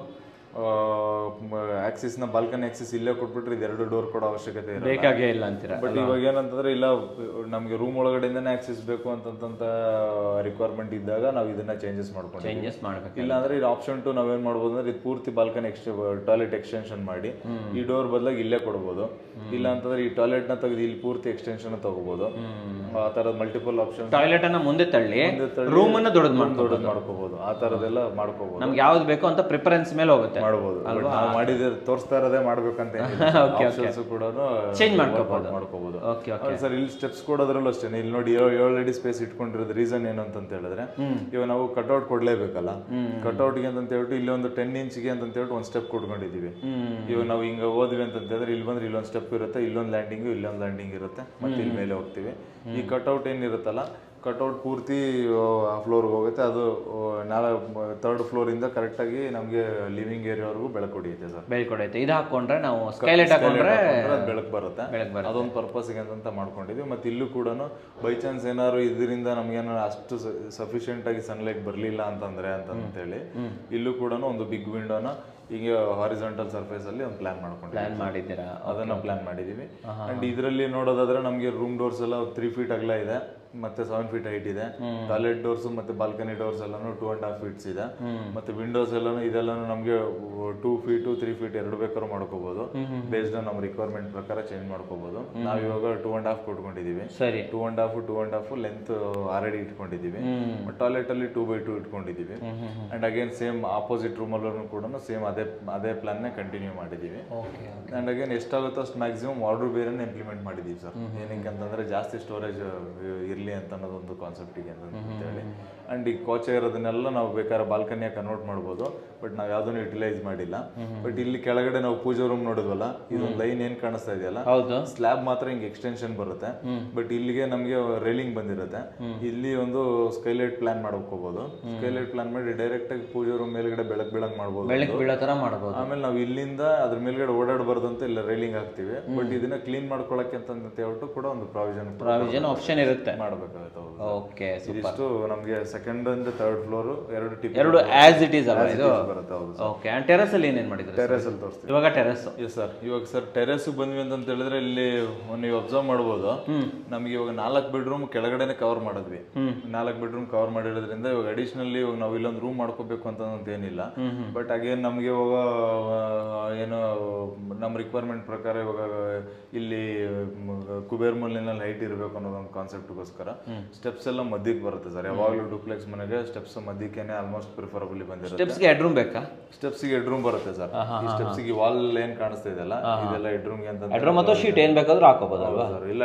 ಆಕ್ಸಿಸ್ ನ ಬಾಲ್ಕನಿ ಆಕ್ಸಿಸ್ ಇಲ್ಲೇ ಕೊಟ್ಬಿಟ್ರೆ ಇದು 2 ಡೋರ್ ಕೊಡೋ ಅವಶ್ಯಕತೆ ಬೇಕಾಗೇ ಇಲ್ಲ ಅಂತೀರಾ. ಬಟ್ ಇವಾಗ ಏನಂತಂದ್ರೆ ಇಲ್ಲ, ನಮ್ಗೆ ರೂಮ್ ಒಳಗಡೆಯಿಂದಾನೆ ಆಕ್ಸಿಸ್ ಬೇಕು ಅಂತ ರಿಕ್ವೈರ್ಮೆಂಟ್ ಇದ್ದಾಗ ನಾವು ಇದನ್ನ ಚೇಂಜಸ್ ಮಾಡ್ಬೇಕು. ಇಲ್ಲ ಅಂದ್ರೆ ಇದು ಆಪ್ಷನ್ 2 ನಾವೇನ್ ಮಾಡ್ಬೋದು ಅಂದ್ರೆ ಇದು ಪೂರ್ತಿ ಬಾಲ್ಕನಿ ಟಾಯ್ಲೆಟ್ ಎಕ್ಸ್ಟೆನ್ಷನ್ ಮಾಡಿ ಈ ಡೋರ್ ಬದಲಾಗಿ ಇಲ್ಲೇ ಕೊಡ್ಬೋದು. ಇಲ್ಲ ಅಂತಂದ್ರೆ ಈ ಟಾಯ್ಲೆಟ್ ನ ತೆಗೆದು ಇಲ್ಲಿ ಪೂರ್ತಿ ಎಕ್ಸ್ಟೆನ್ಷನ್ ತಗೋಬಹುದು. ಆ ತರದ ಮಲ್ಟಿಪಲ್ ಆಪ್ಷನ್. ಟಾಯ್ಲೆಟ್ ಅನ್ನ ಮುಂದೆ ತಳ್ಳಿ ರೂಮ್ ಅನ್ನ ದೊಡ್ಡದು ಮಾಡ್ಕೋಬಹುದು. ಆ ತರದೆಲ್ಲ ಮಾಡ್ಕೋಬಹುದು. ನಮ್ಗೆ ಯಾವ್ದು ಬೇಕೋ ಅಂತ ಪ್ರಿಫರೆನ್ಸ್ ಮೇಲೆ ಹೋಗುತ್ತೆ. ಮಾಡಬಹುದು. ನಾವು ಮಾಡಿದ್ರೆ ತೋರಿಸ್ತಾ ಇರೋದೇ ಮಾಡ್ಬೇಕಂತ ಕೂಡ ಚೇಂಜ್ ಮಾಡ್ಕೋಬಹುದು. ಸರ್ ಇಲ್ಲಿ ಸ್ಟೆಪ್ಸ್ ಕೊಡೋದ್ರಲ್ಲೂ ಅಷ್ಟೇ. ಇಲ್ಲಿ ನೋಡಿ 7 ಅಡಿ ಸ್ಪೇಸ್ ಇಟ್ಕೊಂಡಿರೋದು ರೀಸನ್ ಏನು ಅಂತ ಹೇಳಿದ್ರೆ, ಇವಾಗ ನಾವು ಕಟ್ಔಟ್ ಕೊಡ್ಲೇಬೇಕಲ್ಲ. ಕಟ್ಔಟ್ಗೆ ಅಂತ ಹೇಳ್ಬಿಟ್ಟು ಇಲ್ಲಿ ಒಂದು 10 ಇಂಚ್ಗೆ ಅಂತ ಹೇಳ್ಬಿಟ್ಟು ಒಂದು ಸ್ಟೆಪ್ ಕೊಟ್ಕೊಂಡಿದೀವಿ. ಇವಾಗ ನಾವು ಹಿಂಗ ಹೋದ್ವಿ ಅಂತ ಹೇಳಿದ್ರೆ ಇಲ್ಲಿ ಬಂದ್ರೆ ಇಲ್ಲೊಂದು ಸ್ಟೆಪ್ ಇರುತ್ತೆ, ಇಲ್ಲೊಂದು ಲ್ಯಾಂಡಿಂಗ್ ಇರುತ್ತೆ, ಮತ್ತೆ ಇಲ್ಲಿ ಮೇಲೆ ಹೋಗ್ತೀವಿ. ಈ ಕಟ್ಔಟ್ ಏನಿರುತ್ತಲ್ಲ, ಕಟ್ಔಟ್ ಪೂರ್ತಿ ಫ್ಲೋರ್ಗೆ ಹೋಗುತ್ತೆ. ಅದು 3rd ಫ್ಲೋರ್ ಇಂದ ಕರೆಕ್ಟ್ ಆಗಿ ನಮಗೆ ಲಿವಿಂಗ್ ಏರಿಯಾವರೆಗೂ ಬೆಳಕು ಹೊಡೆಯುತ್ತೆ ಸರ್. ಬೆಳಕು ಹೊಡೆಯುತ್ತೆ. ಇದು ಹಾಕೊಂಡ್ರೆ ನಾವು ಸ್ಕೈಲೈಟ್ ಹಾಕೊಂಡ್ರೆ ಬೆಳಕು ಬರುತ್ತೆ. ಅದೊಂದು ಪರ್ಪಸ್ಗೆ ಅಂತ ಮಾಡ್ಕೊಂಡಿದ್ವಿ. ಮತ್ತೆ ಇಲ್ಲೂ ಕೂಡ ಬೈ ಚಾನ್ಸ್ ಏನಾದ್ರು ಇದರಿಂದ ನಮ್ಗೇನಾದ್ರು ಅಷ್ಟು ಸಫಿಶಿಯೆಂಟ್ ಆಗಿ ಸನ್ಲೈಟ್ ಬರ್ಲಿಲ್ಲ ಅಂತಂತೇಳಿ ಇಲ್ಲೂ ಕೂಡ ಒಂದು ಬಿಗ್ ವಿಂಡೋನ ಹಿಂಗೆ ಹಾರಿಜಾಂಟಲ್ ಸರ್ಫೇಸ್ ಅಲ್ಲಿ ಒಂದು ಪ್ಲಾನ್ ಮಾಡಿದ್ದೀರಾ? ಅದನ್ನ ಪ್ಲಾನ್ ಮಾಡಿದೀವಿ. ಅಂಡ್ ಇದರಲ್ಲಿ ನೋಡೋದಾದ್ರೆ ನಮಗೆ ರೂಮ್ ಡೋರ್ಸ್ ಎಲ್ಲ 3 ಫೀಟ್ ಅಗಲ ಇದೆ, ಮತ್ತೆ 7 ಫೀಟ್ ಹೈಟ್ ಇದೆ. ಟಾಯ್ಲೆಟ್ ಡೋರ್ಸ್ ಮತ್ತೆ ಬಾಲ್ಕನಿ ಡೋರ್ಸ್ ಎಲ್ಲಾನು 2.5 ಫೀಟ್ಸ್ ಇದೆ. ಮತ್ತೆ ವಿಂಡೋಸ್ ಇದೆಲ್ಲಾನು ನಮಗೆ 2 ಫೀಟ್ 3 ಫೀಟ್ 2 ಬೇಕಾದ್ರೂ ಮಾಡ್ಕೋಬಹುದು. ಬೇಸ್ಡ್ ಆನ್ ನಮ್ಮ ರಿಕ್ವೈರ್ಮೆಂಟ್ ಪ್ರಕಾರ ಚೇಂಜ್ ಮಾಡ್ಕೋಬಹುದು. ನಾವು ಇವಾಗ 2.5 ಕೊಟ್ಕೊಂಡಿದೀವಿ. 2.5 ಲೆಂತ್ 6 ಅಡಿ ಇಟ್ಕೊಂಡಿದೀವಿ. ಟಾಯ್ಲೆಟ್ ಅಲ್ಲಿ 2x2 ಇಟ್ಕೊಂಡಿದೀವಿ. And again same opposite room ಅಲ್ಲೂ ಕೂಡ ಸೇಮ್ ಅದೇ ಪ್ಲಾನ್ ನೇ ಕಂಟಿನ್ಯೂ ಮಾಡಿದೀವಿ. ಅಂಡ್ ಅಗೇನ್ ಎಷ್ಟಾಗುತ್ತೋ ಅಷ್ಟು ಮ್ಯಾಕ್ಸಿಮಮ್ ವಾರ್ಡ್ರೋಬ್ ಬೇರೆ ಇಂಪ್ಲಿಮೆಂಟ್ ಮಾಡಿದೀವಿ ಸರ್. ಏನಕ್ಕೆ ಅಂತಂದ್ರೆ ಜಾಸ್ತಿ ಸ್ಟೋರೇಜ್ ಇರ್ಲಿ ಅಂತ ಅನ್ನೋದೊಂದು ಕಾನ್ಸೆಪ್ಟಿಗೆ ಅಂತ ಹೇಳಿ. ಅಂಡ್ ಈ ಕೋಚ ಇರೋದನ್ನೆಲ್ಲ ನಾವು ಬೇಕಾದ್ರೆ ಬಾಲ್ಕನಿಯಾಗಿ ಕನ್ವರ್ಟ್ ಮಾಡ್ಬೋದು. ಬಟ್ ನಾವು ಯಾವ್ದನ್ನು ಯುಟಿಲೈಸ್ ಮಾಡಿಲ್ಲ. ಬಟ್ ಇಲ್ಲಿ ಕೆಳಗಡೆ ನಾವು ಪೂಜಾ ರೂಮ್ ನೋಡಿದ್ವಲ್ಲ, ಇದೊಂದು ಲೈನ್ ಏನ್ ಕಾಣಿಸ್ತಾ ಇದೆಯಲ್ಲ, ಸ್ಲ್ಯಾಬ್ ಮಾತ್ರ ಹಿಂಗೆ ಎಕ್ಸ್ಟೆನ್ಷನ್ ಬರುತ್ತೆ. ಬಟ್ ಇಲ್ಲಿಗೆ ನಮಗೆ ರೈಲಿಂಗ್ ಬಂದಿರುತ್ತೆ. ಇಲ್ಲಿ ಒಂದು ಸ್ಕೈಲೈಟ್ ಪ್ಲಾನ್ ಮಾಡ್ಕೋಬಹುದು. ಸ್ಕೈಲೈಟ್ ಪ್ಲಾನ್ ಮಾಡಿ ಡೈರೆಕ್ಟ್ ಆಗಿ ಪೂಜಾ ರೂಮ್ ಮೇಲ್ಗಡೆ ಬೆಳಕ್ ಮಾಡ್ಬೋದು. ಆಮೇಲೆ ನಾವು ಇಲ್ಲಿಂದ ಅದ್ರ ಮೇಲ್ಗಡೆ ಓಡಾಡಬಾರ್ದು ಅಂತ ಇಲ್ಲ ರೈಲಿಂಗ್ ಹಾಕ್ತಿವಿ. ಬಟ್ ಇದನ್ನ ಕ್ಲೀನ್ ಮಾಡ್ಕೊಳಕ್ಕೆ ಅಂತ ಹೇಳ್ಬಿಟ್ಟು ಕೂಡ ಒಂದು ಪ್ರಾವಿಷನ್ ಆಪ್ಷನ್ ಇರುತ್ತೆ, ಮಾಡಬೇಕಾಗುತ್ತೆ. ಇದಿಷ್ಟು ನಮಗೆ ಸೆಕೆಂಡ್ ಅಂಡ್ 3rd ಫ್ಲೋರ್ 2 ಟಿಪ್ ಆಸ್ ಇಟ್ ಈಸ್ ಬರುತ್ತೆ. ಓಕೆ. ಅಂಡ್ ಟೆರೆಸ್ ಅಲ್ಲಿ ಏನೇನ್ ಮಾಡಿದ್ರೆ? ಟೆರೆಸ್ ಅಲ್ಲಿ ತೋರಿಸ್ತೀವಿ ಇವಾಗ. ಟೆರೆಸ್ ಇವಾಗ ಸರ್ ಟೆರೆಸ್ ಬಂದ್ವಿ ಅಂತ ಹೇಳಿದ್ರೆ ಇಲ್ಲಿ ನೀವು ಅಬ್ಸರ್ವ್ ಮಾಡಬಹುದು. ನಮ್ಗೆ ಇವಾಗ 4 ಬೆಡ್ರೂಮ್ ಕೆಳಗಡೆನೆ ಕವರ್ ಮಾಡಿದ್ವಿ. 4 ಬೆಡ್ರೂಮ್ ಕವರ್ ಮಾಡಿರೋದ್ರಿಂದ ಇವಾಗ ಅಡಿಷನಲಿ ಇವಾಗ ನಾವು ಇಲ್ಲೊಂದು ರೂಮ್ ಮಾಡ್ಕೋಬೇಕು ಅಂತ ಏನಿಲ್ಲ. ಬಟ್ ಅಗೇನ್ ನಮ್ಗೆ ಇವಾಗ ಏನೋ ನಮ್ಮ ರಿಕ್ವೈರ್ಮೆಂಟ್ ಪ್ರಕಾರ ಇವಾಗ ಇಲ್ಲಿ ಕುಬೇರ್ ಮೂಲೆನಲ್ಲಿ ಹೈಟ್ ಇರಬೇಕು ಅನ್ನೋದೊಂದು ಕಾನ್ಸೆಪ್ಟ್ಗೋಸ್ಕರ ಅದಕ್ಕೋಸ್ಕರ ಸ್ಟೆಪ್ಸ್ ಎಲ್ಲ ಮಧ್ಯಕ್ಕೆ ಬರುತ್ತೆ ಸರ್. ಯಾವಾಗಲೂ ಡೂಪ್ಲೆಕ್ಸ್ ಮನೆಗೆ ಸ್ಟೆಪ್ಸ್ ಮಧ್ಯಕ್ಕೇನೆ ಆಲ್ಮೋಸ್ಟ್ ಪ್ರಿಫರಬಲಿ ಬಂದಿರುತ್ತೆ. ಸ್ಟೆಪ್ಸ್ಗೆ ಹೆಡ್ ರೂಮ್ ಬೇಕಾ? ಸ್ಟೆಪ್ಸ್ಗೆ ಹೆಡ್ ರೂಮ್ ಬರುತ್ತೆ ಸರ್. ಈ ಸ್ಟೆಪ್ಸ್ಗೆ ವಾಲ್ ಏನ್ ಕಾಣಿಸ್ತಾ ಇದೆಯಲ್ಲ ಇದೆಲ್ಲ ಹೆಡ್ ರೂಮ್ಗೆ ಅಂತ. ಹೆಡ್ ರೂಮ್ ಅಥವಾ ಶೀಟ್ ಏನ್ ಬೇಕಾದ್ರೂ ಹಾಕೋಬೋದಲ್ವಾ ಸರ್? ಇಲ್ಲ,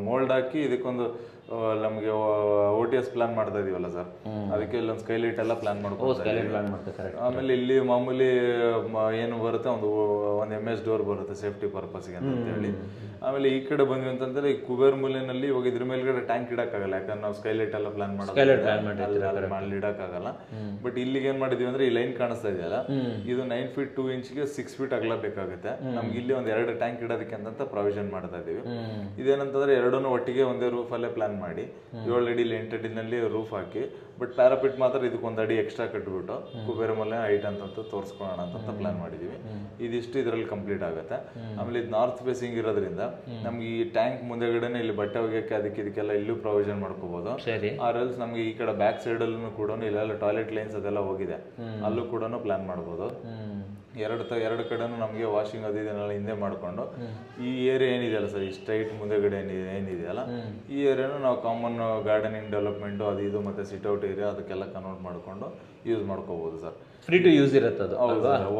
ಮೋಲ್ಡ್ ಹಾಕಿ ಇದಕ್ಕೊಂದು ನಮಗೆ OTS ಪ್ಲಾನ್ ಮಾಡ್ತಾ ಇದೀವಲ್ಲ ಸರ್, ಅದಕ್ಕೆ ಇಲ್ಲೊಂದು ಸ್ಕೈಲೈಟ್ ಎಲ್ಲ ಪ್ಲಾನ್ ಮಾಡ್ಕೊಂಡು ಆಮೇಲೆ ಇಲ್ಲಿ ಮಾಮೂಲಿ ಏನು ಬರುತ್ತೆ ಒಂದು MS ಡೋರ್ ಬರುತ್ತೆ ಸೇಫ್ಟಿ ಪರ್ಪಸ್ಗೆ ಅಂತ ಹೇಳಿ. ಆಮೇಲೆ ಈ ಕಡೆ ಬಂದ್ವಿ ಅಂತಂದ್ರೆ ಈ ಕುಬೇರ್ ಮೂಲೆನಲ್ಲಿ ಇವಾಗ ಇದ್ರ ಮೇಲ್ಗಡೆ ಟ್ಯಾಂಕ್ ಇಡಕ್ಕಾಗಲ್ಲ, ಯಾಕಂದ್ರೆ ನಾವು ಸ್ಕೈಲೈಟ್ ಎಲ್ಲ ಪ್ಲಾನ್ ಮಾಡಿ ಇಡಕ್ಕಾಗಲ್ಲ. ಬಟ್ ಇಲ್ಲಿಗೆ ಏನ್ ಮಾಡಿದೀವಿ ಅಂದ್ರೆ ಈ ಲೈನ್ ಕಾಣಿಸ್ತಾ ಇದೆಯಲ್ಲ, ಇದು 9 feet 2 inchಗೆ 6 feet ಅಗಲ ಬೇಕಾಗುತ್ತೆ ನಮ್ಗೆ. ಇಲ್ಲಿ ಒಂದ್ 2 ಟ್ಯಾಂಕ್ ಇಡೋದಕ್ಕೆ ಅಂತ ಪ್ರೊವಿಷನ್ ಮಾಡ್ತಾ ಇದೀವಿ. ಇದೇನಂತಂದ್ರೆ ಎರಡನ್ನೂ ಒಟ್ಟಿಗೆ ಒಂದೇ ರೂಫ್ ಅಲ್ಲೇ ಪ್ಲಾನ್ ಮಾಡಿ 7 ಅಡಿ ಲಿಂಟೆಡಿನಲ್ಲಿ ರೂಫ್ ಹಾಕಿ, ಬಟ್ ಪ್ಯಾರಾಪಿಟ್ ಮಾತ್ರ ಇದಕ್ಕೊಂದು ಅಡಿ ಎಕ್ಸ್ಟ್ರಾ ಕಟ್ಬಿಟ್ಟು ಕುಬೇರ ಮನೆ ಹೈಟ್ ಅಂತ ತೋರಿಸ್ಕೊಳ್ಳೋಣ ಅಂತ ಪ್ಲಾನ್ ಮಾಡಿದೀವಿ. ಇದಿಷ್ಟು ಇದರಲ್ಲಿ ಕಂಪ್ಲೀಟ್ ಆಗುತ್ತೆ. ಆಮೇಲೆ ಇದು ನಾರ್ತ್ ಫೇಸಿಂಗ್ ಇರೋದ್ರಿಂದ ನಮ್ಗೆ ಈ ಟ್ಯಾಂಕ್ ಮುಂದೆಗಡೆನೆ ಇಲ್ಲಿ ಬಟ್ಟೆ ಒಗೆಯಕ್ಕೆ ಇದಕ್ಕೆಲ್ಲ ಇಲ್ಲೂ ಪ್ರೊವಿಷನ್ ಮಾಡ್ಕೋಬಹುದು. ಆರ್ಎಲ್ಸ್ ನಮ್ಗೆ ಈ ಕಡೆ ಬ್ಯಾಕ್ ಸೈಡ್ ಅಲ್ಲೂ ಕೂಡ ಇಲ್ಲೆಲ್ಲ ಟಾಯ್ಲೆಟ್ ಲೈನ್ಸ್ ಅದೆಲ್ಲ ಹೋಗಿದೆ, ಅಲ್ಲೂ ಕೂಡ ಪ್ಲಾನ್ ಮಾಡ್ಬೋದು. ಎರಡು ಕಡೆನೂ ನಮಗೆ ವಾಷಿಂಗ್ ಅದು ಇದನ್ನೆಲ್ಲ ಹಿಂದೆ ಮಾಡ್ಕೊಂಡು ಈ ಏರಿಯಾ ಏನಿದೆಯಲ್ಲ ಸರ್, ಈ ಸ್ಟ್ರೈಟ್ ಮುಂದೆಗಡೆ ಏನಿದೆಯಲ್ಲ ಈ ಏರಿಯಾನು ನಾವು ಕಾಮನ್ ಗಾರ್ಡನಿಂಗ್ ಡೆವಲಪ್ಮೆಂಟ್ ಅದು ಇದು ಮತ್ತೆ ಸಿಟ್ಔಟ್ ಏರಿಯಾ ಅದಕ್ಕೆಲ್ಲ ಕನ್ವರ್ಟ್ ಮಾಡ್ಕೊಂಡು ಯೂಸ್ ಮಾಡ್ಕೋಬಹುದು ಸರ್. ಫ್ರೀ ಟು ಯೂಸ್ ಇರುತ್ತೆ ಅದು,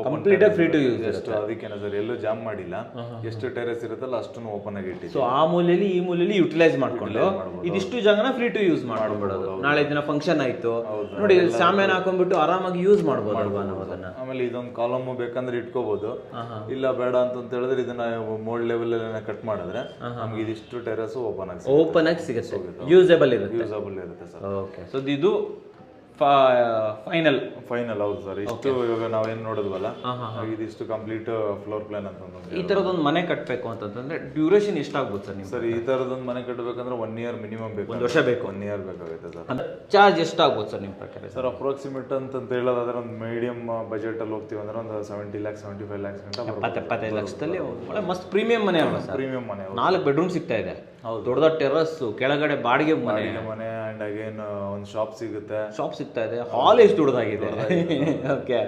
ಕಂಪ್ಲೀಟ್ ಫ್ರೀ ಟು ಯೂಸ್ ಎಷ್ಟು ಅದಕ್ಕೇನ ಸರ್, ಎಲ್ಲೂ ಜಾಮ್ ಮಾಡಿಲ್ಲ, ಎಷ್ಟು ಟೆರೆಸ್ ಇರುತ್ತಲ್ಲ ಅಷ್ಟನ್ನು ಓಪನ್ ಆಗಿ ಇಟ್ಟಿದ್ದೀವಿ. ಸೊ ಆ ಮೂಲೆಯಲ್ಲಿ ಈ ಮೂಲೆಯಲ್ಲಿ ಯುಟಿಲೈಸ್ ಮಾಡ್ಕೊಂಡು ಇದಿಷ್ಟು ಜಾಗನ ಫ್ರೀ ಟು ಯೂಸ್ ಮಾಡ್ಬಿಡೋದು. ನಾಳೆ ದಿನ ಫಂಕ್ಷನ್ ಆಯ್ತು ನೋಡಿ, ಸಾಮಾನು ಹಾಕೊಂಡ್ಬಿಟ್ಟು ಆರಾಮಾಗಿ ಯೂಸ್ ಮಾಡ್ಬೋದು ಅಲ್ವಾ ನಾವು ಅದನ್ನ. ಆಮೇಲೆ ಇದೊಂದು ಕಾಲಮ್ ಬೇಕಂದ್ರೆ ಇಟ್ಕೋಬಹುದು, ಇಲ್ಲ ಬೇಡ ಅಂತ ಹೇಳಿದ್ರೆ ಇದನ್ನ ಮೋಲ್ಡ್ ಲೆವೆಲ್ ಎಲ್ಲ ಕಟ್ ಮಾಡಿದ್ರೆ ನಮ್ಗೆ ಇದಿಷ್ಟು ಟೆರೆಸ್ ಓಪನ್ ಆಗಿ ಸಿಗುತ್ತೆ, ಯೂಸೇಬಲ್ ಇರುತ್ತೆ ಸರ್. ಓಕೆ, ಸೊ ಇದು ಫೈನಲ್ ಹೌದು ಸರ್. ಇಷ್ಟು ಇವಾಗ ನಾವೇನ್ ನೋಡಿದ್ವಲ್ಲ ಇದಿಷ್ಟು ಕಂಪ್ಲೀಟ್ ಫ್ಲೋರ್ ಪ್ಲಾನ್ ಅಂತ. ಈ ತರದೊಂದು ಮನೆ ಕಟ್ಟಬೇಕು ಅಂತಂದ್ರೆ ಡ್ಯೂರೇಷನ್ ಎಷ್ಟಾಗ್ಬೋದು ಸರ್ ನೀವು? ಸರ್ ಈ ತರದೊಂದು ಮನೆ ಕಟ್ಟಬೇಕಂದ್ರೆ 1 year ಮಿನಿಮಮ್ ಬೇಕು, 1 ವರ್ಷ ಬೇಕು, 1 year ಬೇಕಾಗುತ್ತೆ ಸರ್. ಚಾರ್ಜ್ ಎಷ್ಟಾಗ್ಬೋದು ಸರ್ ನಿಮ್ಮ ಪ್ರಕಾರ? ಸರ್ ಅಪ್ರಾಕ್ಸಿಮೇಟ್ ಅಂತ ಹೇಳೋದಾದ್ರೆ ಒಂದು ಮೀಡಿಯಂ ಬಜೆಟ್ ಅಲ್ಲಿ ಹೋಗ್ತೀವಿ ಅಂದ್ರೆ ಒಂದು 70 lakhs 75 lakhs ಗಂಟ 75 ಲಕ್ಷದಲ್ಲಿ ಒಳ್ಳೆ ಮಸ್ತ್ ಪ್ರೀಮಿಯಂ ಮನೆ ಅಲ್ವಾ ಸರ್? ಪ್ರೀಮಿಯಂ ಮನೆ, 4 ಬೆಡ್ರೂಮ್ ಸಿಗ್ತಾ ಇದೆ, ದೊಡ್ಡ ಟೆರಸ್, ಕೆಳಗಡೆ ಬಾಡಿಗೆ ಮನೆ ಅಂಡ್ ಅಗೇನ್ ಒಂದು ಶಾಪ್ ಸಿಗ್ತಾ ಇದೆ, ಹಾಲ್ ಎಷ್ಟು ದೊಡ್ಡದಾಗಿದೆ. ಓಕೆ,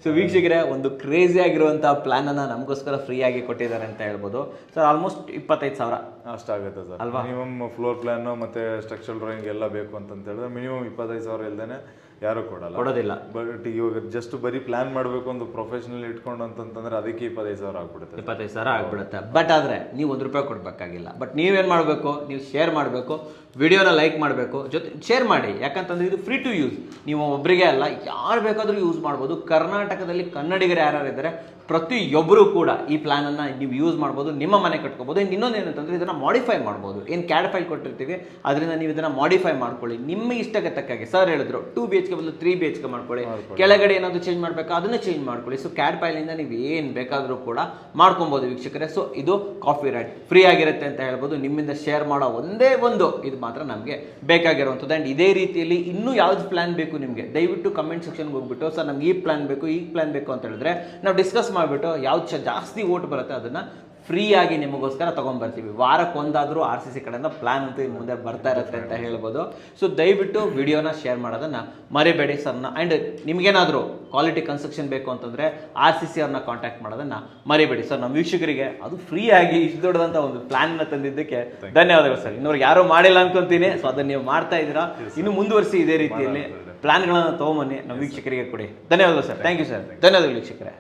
ಸೊ ವೀಕ್ಷಕರೇ, ಒಂದು ಕ್ರೇಜಿ ಆಗಿರುವಂತಹ ಪ್ಲಾನ್ ಅನ್ನ ನಮಗೋಸ್ಕರ ಫ್ರೀ ಆಗಿ ಕೊಟ್ಟಿದ್ದಾರೆ ಅಂತ ಹೇಳ್ಬೋದು ಸರ್. ಆಲ್ಮೋಸ್ಟ್ 25,000 ಅಷ್ಟಾಗುತ್ತೆ ಸರ್ ಅಲ್ವಾ? ಮಿನಿಮಮ್ ಫ್ಲೋರ್ ಪ್ಲಾನ್ ಮತ್ತೆ ಸ್ಟ್ರಕ್ಚರಲ್ ಡ್ರಾಯಿಂಗ್ ಎಲ್ಲ ಬೇಕು ಅಂತ ಹೇಳಿದ್ರೆ ಮಿನಿಮಮ್ 25,000 ಇಲ್ದೇನೆ ಯಾರು ಕೊಡೋದಿಲ್ಲ. ಬಟ್ ಇವಾಗ ಜಸ್ಟ್ ಬರೀ ಪ್ಲಾನ್ ಮಾಡಬೇಕು ಒಂದು ಪ್ರೊಫೆಷನಲ್ ಇಟ್ಕೊಂಡು ಅಂತಂದ್ರೆ ಅದಕ್ಕೆ 25,000 ಆಗ್ಬಿಡುತ್ತೆ. 25,000 ಆಗ್ಬಿಡುತ್ತೆ. ಬಟ್ ಆದ್ರೆ ನೀವು ₹1 ಕೊಡ್ಬೇಕಾಗಿಲ್ಲ. ಬಟ್ ನೀವೇನ್ ಮಾಡಬೇಕು, ನೀವು ಶೇರ್ ಮಾಡಬೇಕು, ವಿಡಿಯೋನ ಲೈಕ್ ಮಾಡಬೇಕು, ಜೊತೆ ಶೇರ್ ಮಾಡಿ. ಯಾಕಂತಂದ್ರೆ ಇದು ಫ್ರೀ ಟು ಯೂಸ್, ನೀವು ಒಬ್ಬರಿಗೆ ಅಲ್ಲ ಯಾರು ಬೇಕಾದ್ರೂ ಯೂಸ್ ಮಾಡ್ಬೋದು. ಕರ್ನಾಟಕದಲ್ಲಿ ಕನ್ನಡಿಗರು ಯಾರ್ಯಾರಿದ್ದಾರೆ ಪ್ರತಿಯೊಬ್ಬರು ಕೂಡ ಈ ಪ್ಲಾನ್ ಅನ್ನ ನೀವು ಯೂಸ್ ಮಾಡ್ಬೋದು, ನಿಮ್ಮ ಮನೆ ಕಟ್ಕೋಬಹುದು. ಇನ್ನೊಂದು ಏನಂತಂದ್ರೆ ಇದನ್ನ ಮಾಡಿಫೈ ಮಾಡ್ಬೋದು. ಏನು CAD ಫೈಲ್ ಕೊಟ್ಟಿರ್ತೀವಿ ಅದರಿಂದ ನೀವು ಇದನ್ನ ಮಾಡಿಫೈ ಮಾಡ್ಕೊಳ್ಳಿ ನಿಮ್ಮ ಇಷ್ಟಕ್ಕೆ ತಕ್ಕಾಗೆ. ಸರ್ ಹೇಳಿದ್ರು 2 BHK ಬದಲು 3 BHK ಮಾಡ್ಕೊಳ್ಳಿ, ಕೆಳಗಡೆ ಏನಾದ್ರು ಚೇಂಜ್ ಮಾಡ್ಬೇಕಾ ಅದನ್ನ ಚೇಂಜ್ ಮಾಡ್ಕೊಳ್ಳಿ. ಸೊ CAD ಫೈಲ್ ಇಂದ ನೀವು ಏನ್ ಬೇಕಾದ್ರೂ ಕೂಡ ಮಾಡ್ಕೊಬಹುದು ವೀಕ್ಷಕರೇ. ಸೊ ಇದು ಕಾಫಿ ರೈಟ್ ಫ್ರೀ ಆಗಿರುತ್ತೆ ಅಂತ ಹೇಳ್ಬೋದು. ನಿಮ್ಮಿಂದ ಶೇರ್ ಮಾಡೋ ಒಂದೇ ಒಂದು ಇದು ಮಾತ್ರ ನಮಗೆ ಬೇಕಾಗಿರುವಂಥದ್ದು. ಆ್ಯಂಡ್ ಇದೇ ರೀತಿಯಲ್ಲಿ ಇನ್ನೂ ಯಾವ್ದು ಪ್ಲಾನ್ ಬೇಕು ನಿಮಗೆ ದಯವಿಟ್ಟು ಕಮೆಂಟ್ ಸೆಕ್ಷನ್ಗೆ ಹೋಗ್ಬಿಟ್ಟು ಸರ್ ನಮ್ಗೆ ಈ ಪ್ಲಾನ್ ಬೇಕು ಅಂತ ಹೇಳಿದ್ರೆ ನಾವು ಡಿಸ್ಕಸ್ ಮಾಡಿಬಿಟ್ಟು ಯಾವ್ದು ಜಾಸ್ತಿ ಓಟ್ ಬರುತ್ತೆ ಅದನ್ನ ಫ್ರೀ ಆಗಿ ನಿಮಗೋಸ್ಕರ ತಗೊಂಡ್ಬರ್ತೀವಿ. ವಾರಕ್ಕೊಂದಾದ್ರೂ RCC ಕಡೆಯಿಂದ ಪ್ಲಾನ್ ಅಂತೂ ಇನ್ನು ಮುಂದೆ ಬರ್ತಾ ಇರುತ್ತೆ ಅಂತ ಹೇಳ್ಬೋದು. ಸೊ ದಯವಿಟ್ಟು ವಿಡಿಯೋನ ಶೇರ್ ಮಾಡೋದನ್ನ ಮರಿಬೇಡಿ ಸರ್ನ. ಆ್ಯಂಡ್ ನಿಮ್ಗೇನಾದರೂ ಕ್ವಾಲಿಟಿ ಕನ್ಸ್ಟ್ರಕ್ಷನ್ ಬೇಕು ಅಂತಂದ್ರೆ RCC ಅವ್ರನ್ನ ಕಾಂಟ್ಯಾಕ್ಟ್ ಮಾಡೋದನ್ನ ಮರಿಬೇಡಿ ಸರ್. ನಮ್ಮ ವೀಕ್ಷಕರಿಗೆ ಅದು ಫ್ರೀ ಆಗಿ ಇಷ್ಟು ದೊಡ್ಡದಂತ ಒಂದು ಪ್ಲಾನ್ ನ ತಂದಿದ್ದಕ್ಕೆ ಧನ್ಯವಾದಗಳು ಸರ್. ಇನ್ನೊರ್ಗೆ ಯಾರೋ ಮಾಡಿಲ್ಲ ಅನ್ಕೊಂತೀನಿ, ಸೊ ಅದನ್ನ ನೀವು ಮಾಡ್ತಾ ಇದ್ದೀರಾ, ಇನ್ನು ಮುಂದುವರಿಸಿ ಇದೇ ರೀತಿಯಲ್ಲಿ ಪ್ಲಾನ್ಗಳನ್ನ ತಗೊಂಬನ್ನಿ ನಮ್ಮ ವೀಕ್ಷಕರಿಗೆ ಕೊಡಿ. ಧನ್ಯವಾದಗಳು ಸರ್. Thank you sir. ಧನ್ಯವಾದಗಳು ವೀಕ್ಷಕರೇ.